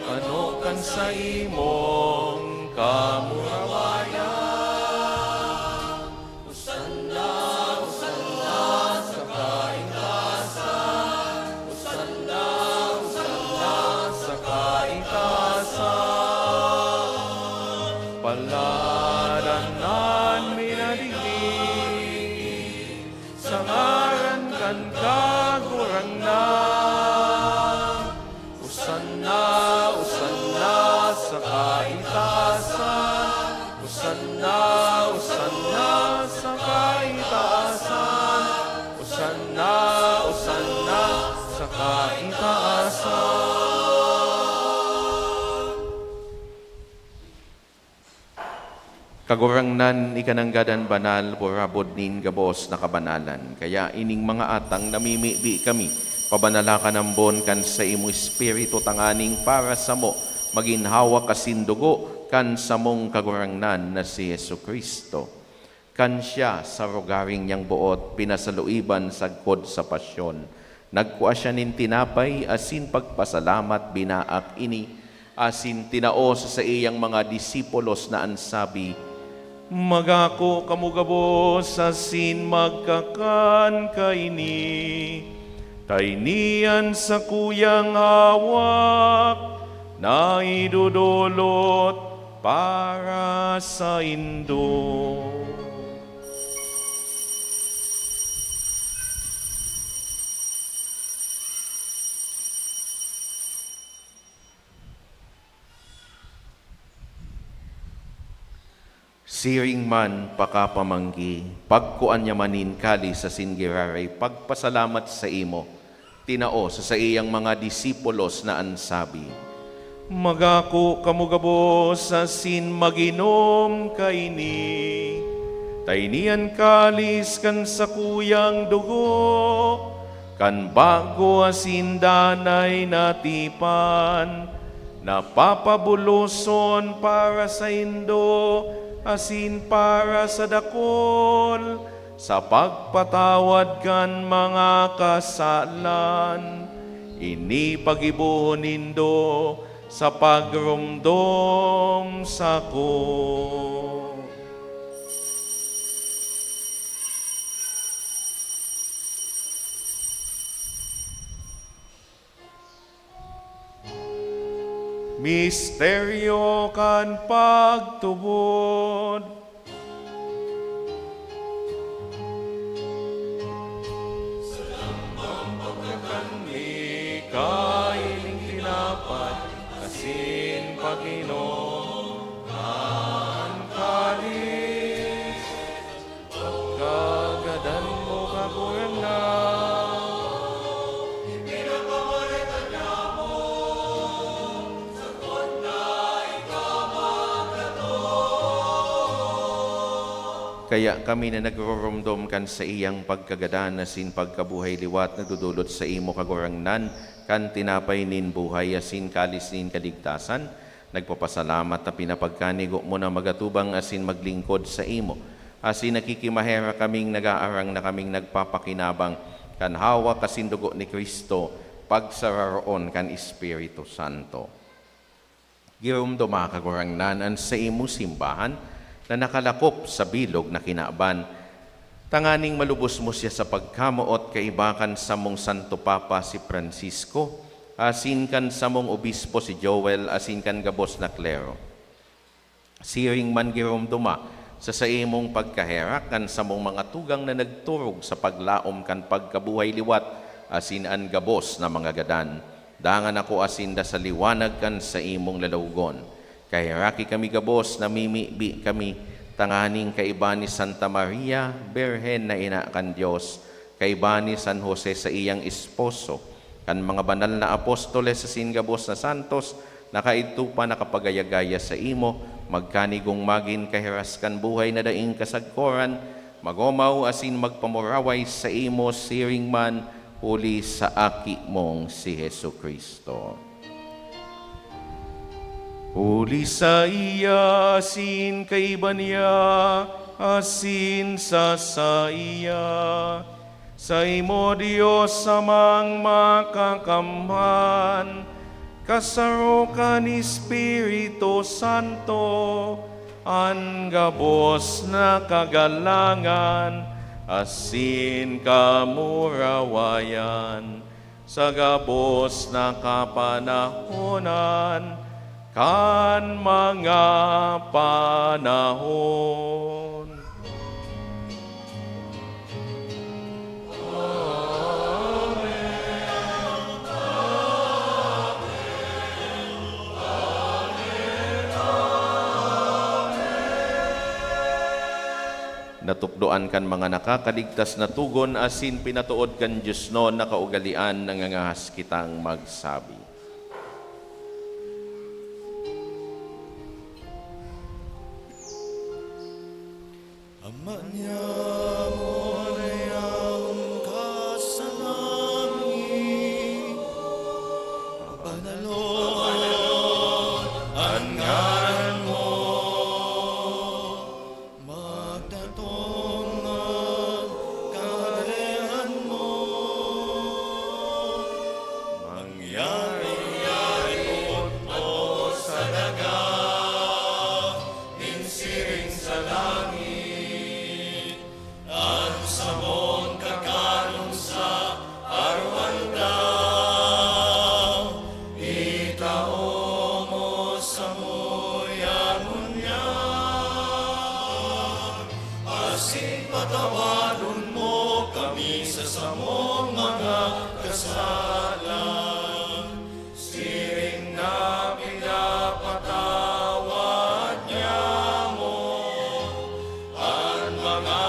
Ano kan sa imong kamurawayan? Usanna, usanna sa kaingkasan. Usanna, usanna sa kaingkasan. Paladanan minaliglig, sa ngaran kan kagurangnan. Usanna, usanna sa kaitaasan. Usanna, usanna sa kaitaasan. Usanna, usanna sa kaitaasan. Kagurangnan ikananggadan banal, borabod nin gabos na kabanalan. Kaya ining mga atang namimibi kami, pabanala ka ng bon kan sa imo espiritu tanganing para sa mo, maginhawa kasindugo kan sa mong kagurangnan na si Yesu Kristo. Kan siya sa rogaring niyang buot, pinasaluiban sagkod sa pasyon. Nagkuha siya nin tinapay, asin pagpasalamat binaak ini, asin tinao sa iyang mga disipulos na ansabi, magako kamugabos asin magkakan kaini. Tainian sa kuyang hawak na idudulot para sa indo. Siring man pakapamanggi, pagkuan niya manin kali sa singiraray, pagpasalamat sa imo, tinao sa iyang mga disipulos na ansabi, magako kamugabos asin maginom kaini. Tainian kalis kan sa kuyang dugo, kan bago asin danay natipan, napapabuloson para sa indo, asin para sa dakol, sa pagpatawad kan mga kasalan. Ini pagibuhon nindo sa pagrumdom sako. Misteryo kan pagtubod. Kami kailing tinapay, asin Panginoon, ang kalis. Pagkagadan mo kakurangnan, kaya kami na nagroromdom kan sa iyang pagkagadan asin pagkabuhay liwat nagdudulot sa imo kagurangnan kan tinapay nin buhay asin kalis nin kaligtasan Nagpapasalamat na pinapagkanigo mo na magatubang asin maglingkod sa imo. Asin nakikimahera kaming nag-aarang na kaming nagpapakinabang kan hawak asin dugo ni Kristo pagsararoon kan Espiritu Santo. Girumduma kagurangnanan sa imo simbahan na nakalakop sa bilog na kinaaban. Tanganing malubos mo siya sa pagkamuot kaibakan sa mong Santo Papa si Francisco, asin kan sa mong obispo si Joel, asin kan gabos na klero. Siring man girumduma sa imong pagkaherak kan sa mong mga tugang na nagturog sa paglaom kan pagkabuhay liwat, asin an gabos na mga gadan. Dangan ako asinda sa liwanag kan sa imong lalawgon. Kahiraki kami gabos, namimibi kami, tanganing kaiba ni Santa Maria, Berhen na ina kan Diyos, kaiba ni San Jose sa iyang esposo, kan mga banal na apostoles sa singabos na santos, nakaidto pa nakapagayagaya sa imo, magkanigong magin kahiraskan buhay na daing kasagkoran, magomaw asin magpamuraway sa imo siring man, huli sa aki mong si Hesu Kristo. Huli sa iya, asin kaiba niya, asin sa iya. Sa imo Diyos samang makakamhan, kasarukan Espiritu Santo, an gabos na kagalangan, asin kamurawayan, sa gabos na kapanahonan, kan mga panahon. Natukdoan kan mga nakakaligtas na tugon, asin pinatuod kan Diyos no na kaugalian nangangahas kitang magsabi. Ama niya mo na iyang kasanangin, panalon ang ngalan mo, magtatong ang kaharian mo, mangyari mo sa dagat, ninsiring sa langit. Samon kakanong sa arwaldaw, itao mo sa muyangon niya, asin patawaron mo kami sa samong mga kasalan, siring na pinapatawad niya mo ang mga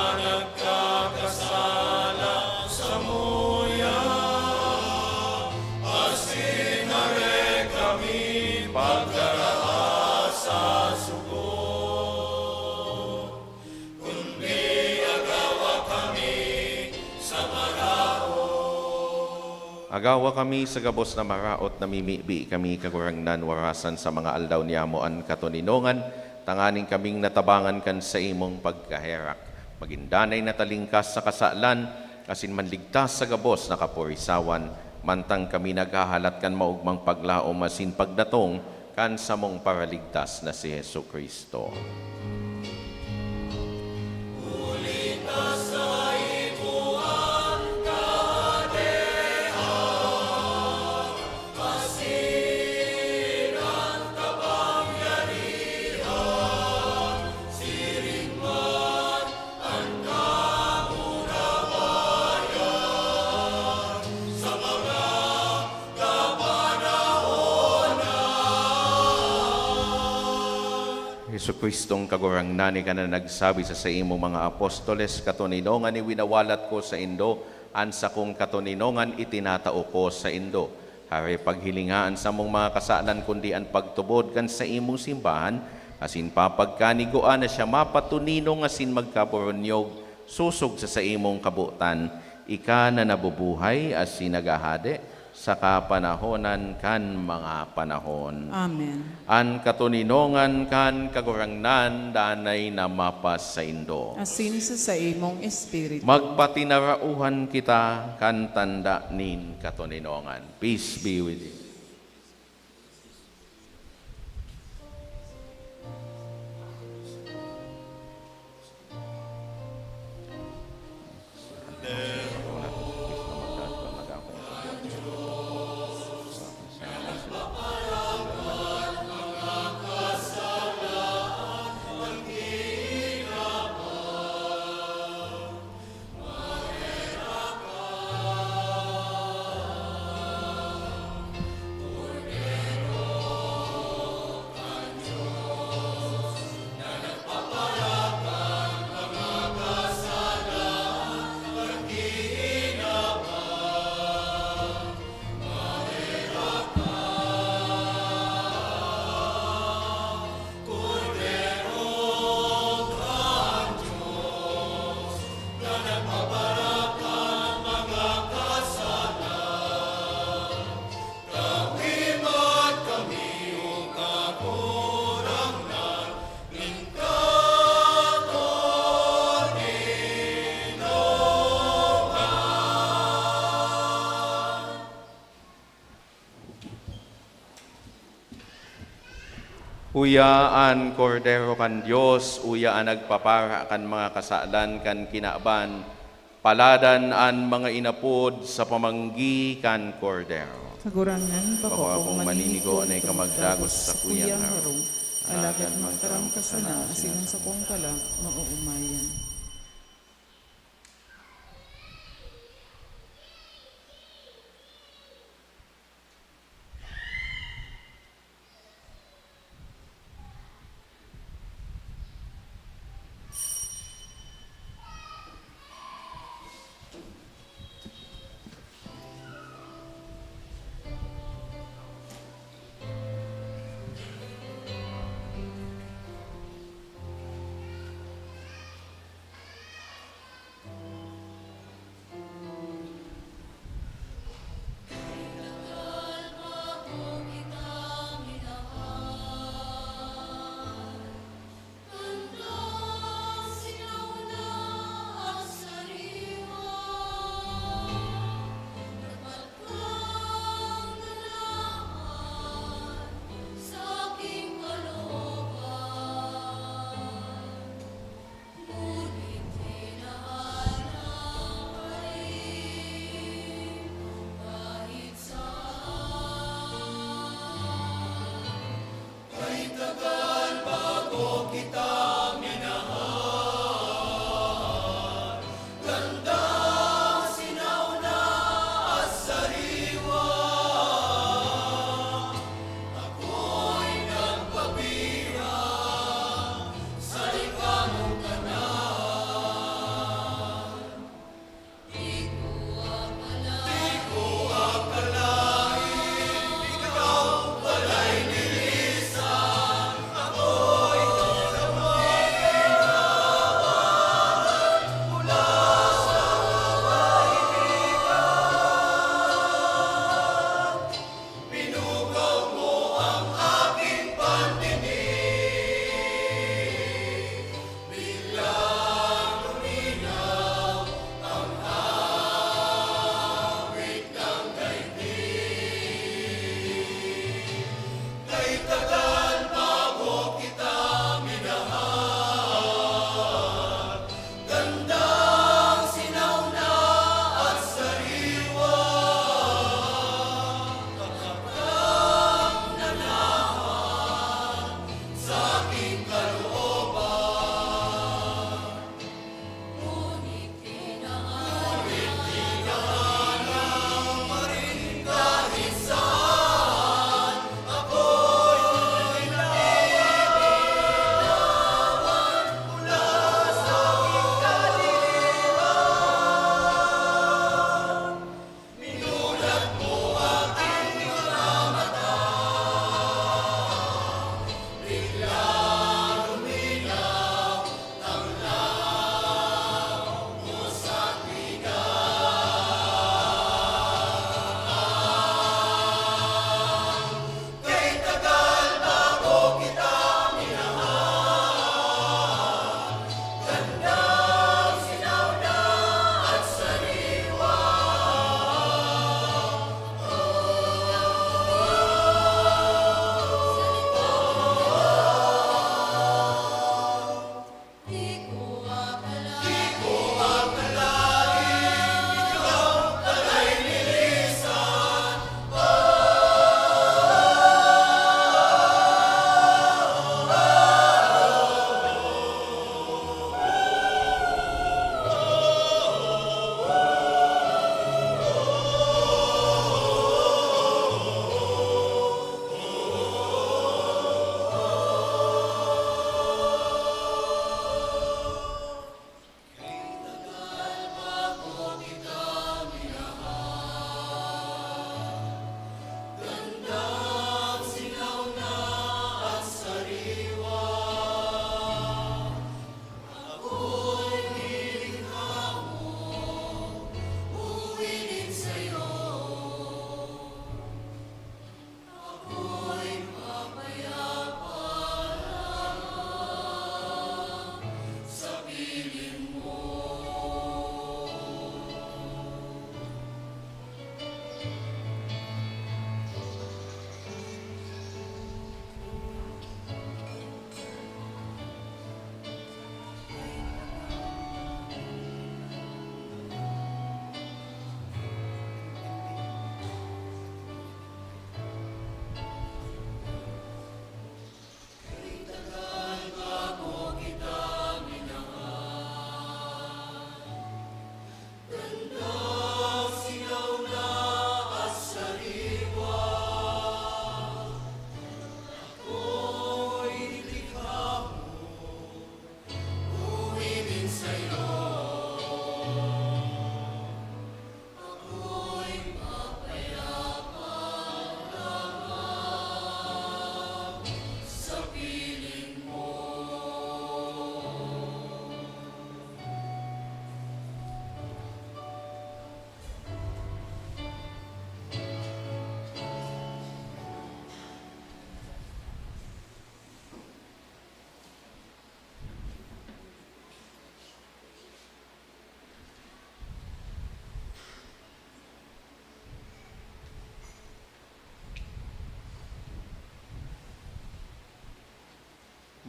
agawa kami sa gabos na maraot na mimibi kami kagurangnan warasan sa mga aldaw niyamo an katuninongan, tanganing kaming natabangan kan sa imong pagkaherak. Magindanay na talingkas sa kasalan, asin manligtas sa gabos na kapurisawan, mantang kami naghahalat kan maugmang paglaom asin pagdatong kan sa mong paraligtas na si Hesu Kristo. Hesu Kristong kagurangnan ka na nagsabi sa imong mga apostoles, katuninongan ni winawalat ko sa Indo, ansa kong katuninongan itinatao ko sa Indo. Hari paghilingaan sa mong mga kasalan kundi ang pagtubod kan sa imong simbahan, asin papagkaniguan na siya mapatuninong asin magkaburonyog, susog sa imong kabutan, ika na nabubuhay asin nagahade, sa kapanahonan kan mga panahon. Amen. An katuninongan kan kagurangnan danay na mapas sa indo. Asin sa imong espiritu. Magpatinarauhan kita kan tanda nin katuninongan. Peace be with you. Uyaan kordero kan Dios, uyaan nagpapara kan mga kasalan kan kinaaban, paladan an mga inapod sa pamanggi kan kordero. Kagurangan pa ko Baka kung kung maninigo maninigo na ikamagdagos sa kuyang harong. Alagad magtaram ka sana, asin sa kong kalag, mauumayan.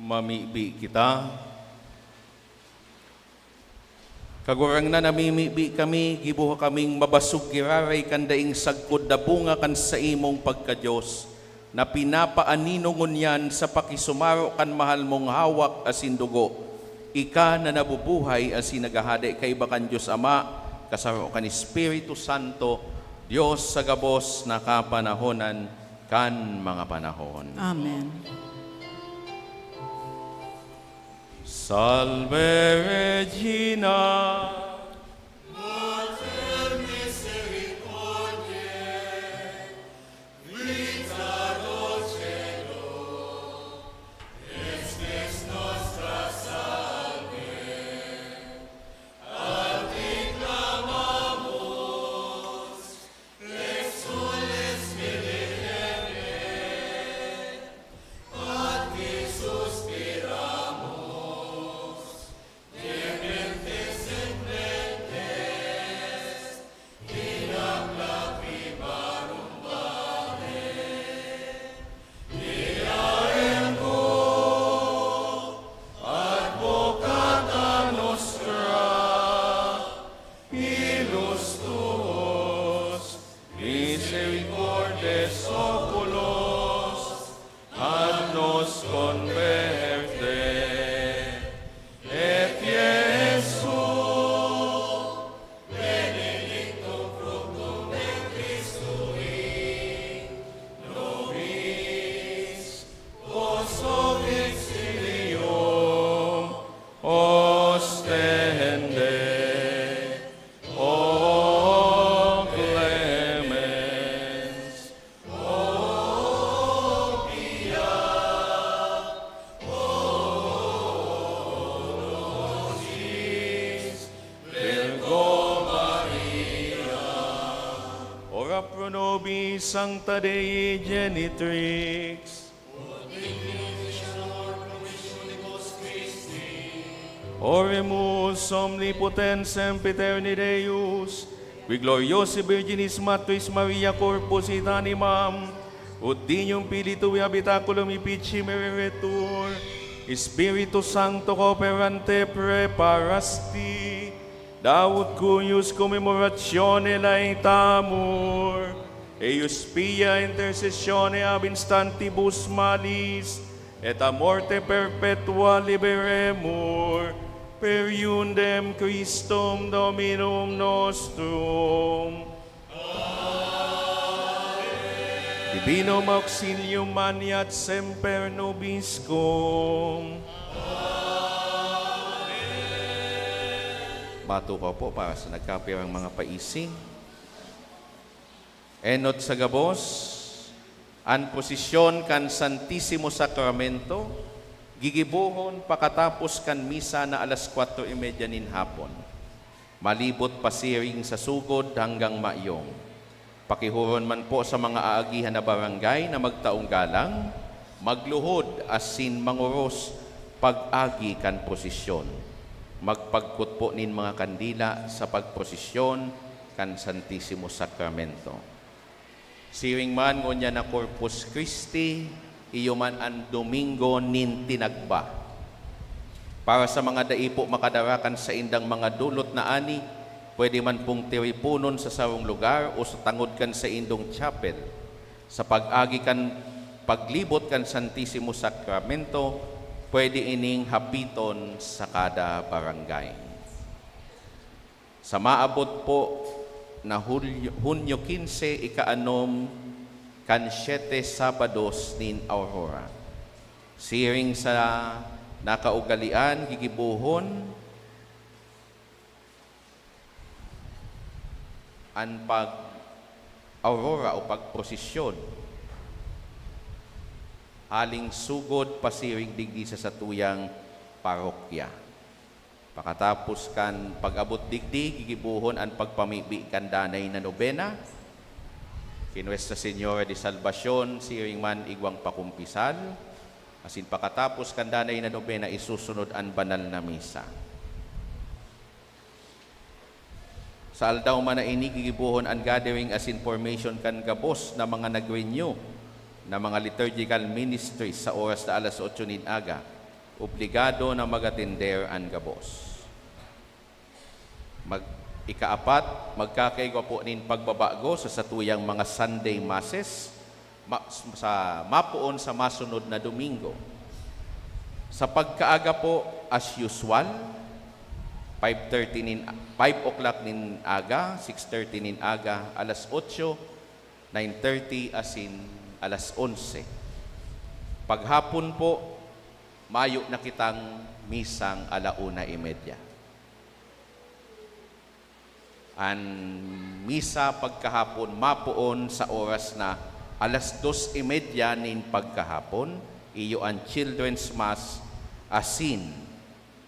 mamibi kita. Kagurang na namimibi kami, gibuha kaming mabasog giraray kandaing sagkod na bunga kan sa imong pagka-Diyos, na pinapaaninongon yan sa pakisumaro kan mahal mong hawak asin dugo. Ika na nabubuhay asin nagahade kay bakan Diyos Ama, kasaro kan Espiritu Santo, Diyos sa gabos na kapanahonan kan mga panahon. Amen. Salve Regina, misericordes oculos, nos converte, et Iesu, benedictum fructum ventris nobis, post exilium ostende. Ora pro nobis sancta Dei genitrix. Oremus omnipotens sempiterni Deus, qui gloriosi Virginis Matris Maria corpus et animam, ut dignum pilitui habitaculum ipici meretur, Spiritus Sancto cooperante preparasti, Daud cuius commemoratione laetamur, eius pia intercessione ab instantibus malis, et a morte perpetua liberemur, per iundem Christum Dominum nostrum. Divinum auxilium maniat semper nobiscum. Matukaw po para sa nagkapirang mga paising. Enot sa gabos, an posisyon kan Santissimo Sacramento, gigibuhon pakatapos kan misa na alas 4:30 nin hapon. Malibot pasiring sa sugod hanggang maayong. Pakihuron man po sa mga aagihan na barangay na magtaong galang, magluhod asin manguros pag-agi kan posisyon. Magpagkut po nin mga kandila sa pagposisyon kan Santissimo Sacramento. Siring man ngunya na Corpus Christi, iyo man ang Domingo nin tinagba. Para sa mga daipo makadarakan sa indang mga dulot na ani, pwede man pong tiripunon sa sarong lugar o sa tangod kan sa indong chapel. Sa pag-agi kan paglibot kan Santissimo Sacramento, pwede ining hapiton sa kada barangay. Sa maabot po na Hunyo 15, ika-anom, kan 7 Sabados nin Aurora. Siring sa nakaugalian, gigibuhon, an pag-aurora o pagprosesyon, aling sugod pasiring digdi sa satuyang parokya. Pakatapos kan pag-abot digdi, gigibuhon ang pagpamibi kan danay na nobena, Kinuesta Señora de Salvacion, siring man igwang pakumpisal, asin pakatapos kan danay na nobena, isusunod ang banal na misa. Sa aldaw man na ini, gigibuhon ang gathering asin formation kan gabos na mga nag-renew na mga liturgical ministries sa oras na alas 8 nin aga. obligado na mag-atender ang gabos. Ikaapat, magkakaigwa po nin pagbabago sa satuyang mga Sunday Masses sa mapuon sa masunod na Domingo. Sa pagkaaga po, as usual, 5 o'clock nin aga, 6:30 nin aga, alas 8, 9:30 asin alas 11. Paghapon po, mayo na kitang misang 1:30. Ang misa pagkahapon mapuon sa oras na alas 2:30 nin pagkahapon, iyo ang Children's Mass asin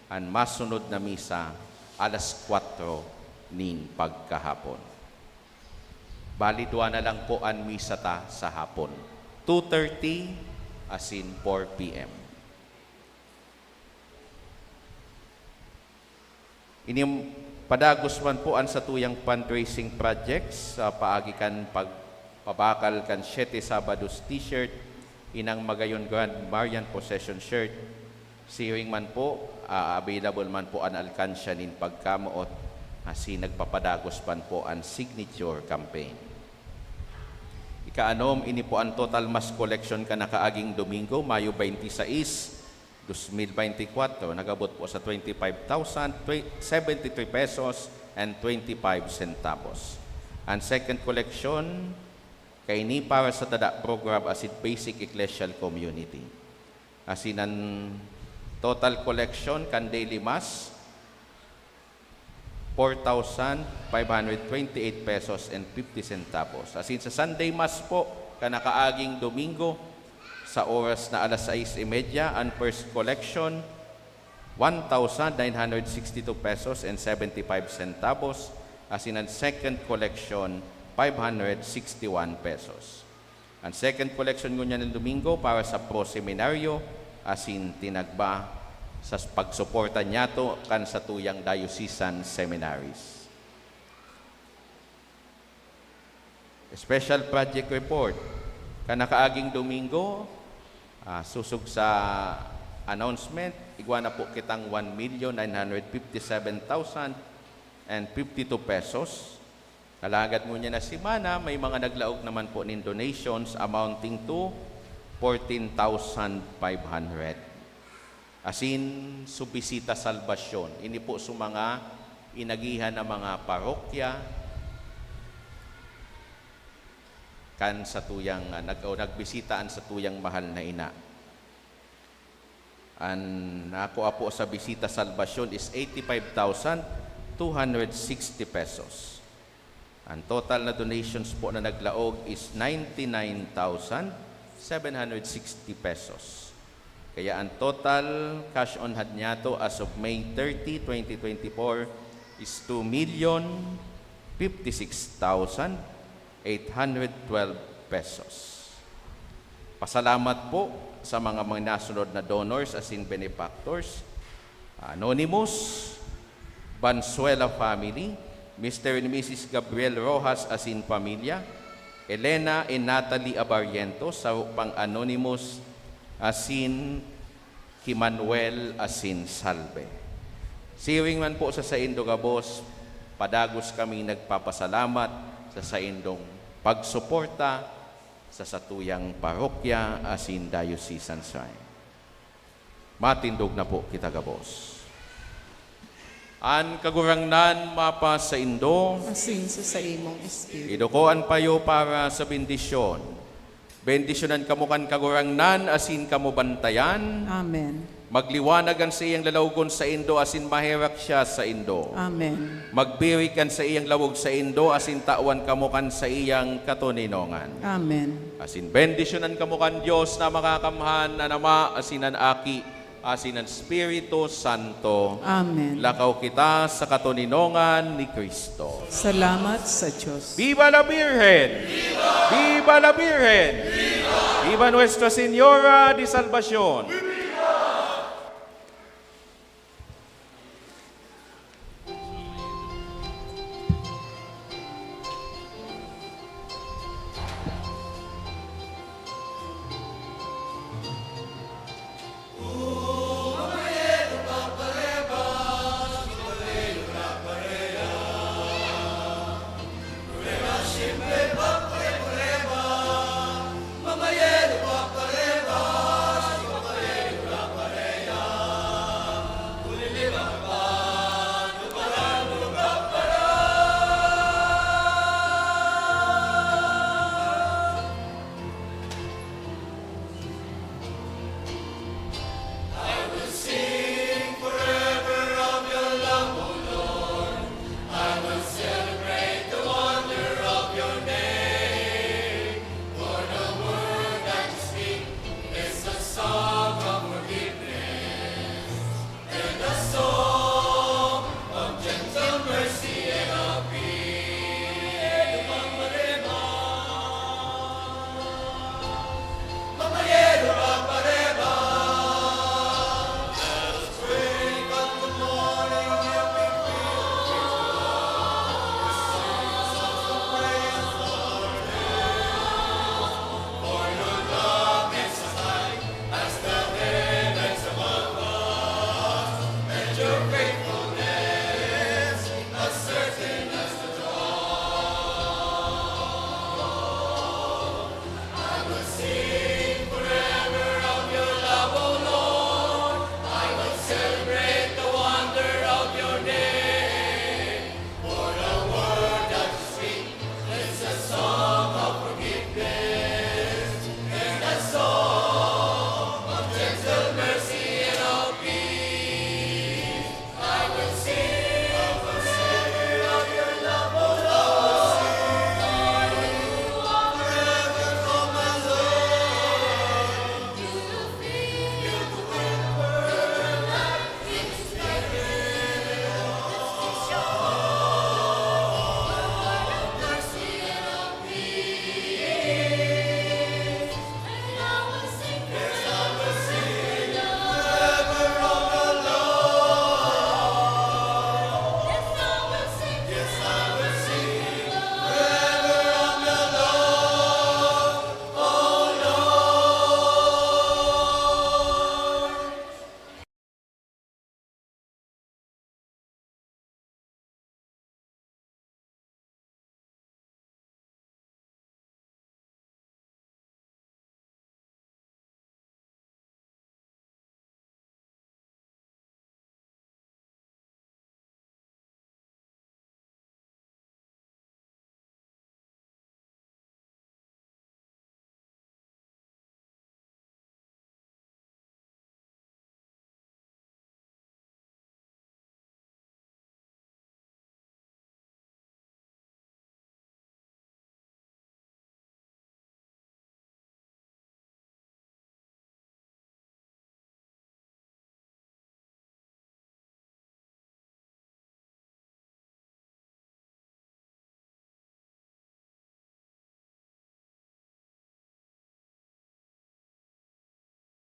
ang masunod na misa alas 4 nin pagkahapon. Balidwa na lang po ang misa ta sa hapon. 2:30 asin 4 p.m. Inim padagos man po ang satuyang fundraising projects sa paagikan pagpabakal kan 7 Sabados t-shirt, inang Magayon Grand Marian Possession shirt, siring man po, available man po ang alkansya nin pagkamuot, asin nagpapadagos man po ang signature campaign. Ikaanom, ini po ang total mass collection kanakaaging Domingo, Mayo 26, 2024, nagabot po sa 25,073 pesos and 25 centavos. Ang second collection, kay ni para sa tada program asin basic ecclesial community. Asin ang total collection kan daily mass, 4,528 pesos and 50 centavos. Asin sa Sunday mass po, kanakaaging Domingo, sa oras na alas 6:30, ang first collection, 1,962 pesos and 75 centavos. Asin ang second collection, 561 pesos. Ang second collection ngunyan ng Domingo para sa pro-seminaryo, asin tinagba sa pagsuporta niya to kan sa tuyang diocesan seminaries. Special project report. Kanakaaging Domingo, susug sa announcement, igwa na po kitang 1,957,052 pesos. Kalagad mo niya na simana, may mga naglaog naman po nin donations amounting to 14,500. Asin, subisita salvasyon. Ini po sa mga inagihan ng mga parokya, kan sa tuyang nagbisitaan sa tuyang mahal na ina. Ang ako po sa bisita salvasyon is 85,260 pesos. Ang total na donations po na naglaog is 99,760 pesos. Kaya ang total cash on hand niya to as of May 30, 2024 is 2,056,812 pesos. Pasalamat po sa mga nasunod na donors as in benefactors, Anonymous, Bansuela Family, Mr. and Mrs. Gabriel Rojas as in Pamilya, Elena and Natalie Abariento sa pang Anonymous as in Kimanuel as in Salve. Siring man po sa Saindo Gabos, padagos kami nagpapasalamat sa saindong pagsuporta sa satuyang parokya asin diocesan shrine. Matindog na po kita gabos. An kagurangnan mapa sa Indo, Asin sa imong espiritu. idukoan payo para sa bendisyon. Bendisyonan kamo kan kagurangnan asin kamo bantayan. Amen. Magliwanagan sa iyang lalawgon sa Indo asin maherak siya sa Indo. Amen. Magbirikan sa iyang lawog sa Indo asin tawan kamo kan sa iyang katuninongan. Amen. Asin bendisyonan kamo kan Dios na makakamhan na nama asin ang aki asin ang Espiritu Santo. Amen. Lakaw kita sa katuninongan ni Kristo. Salamat sa Diyos. Viva la Virgen! Viva la Virgen! Viva Nuestra Señora de Salvación!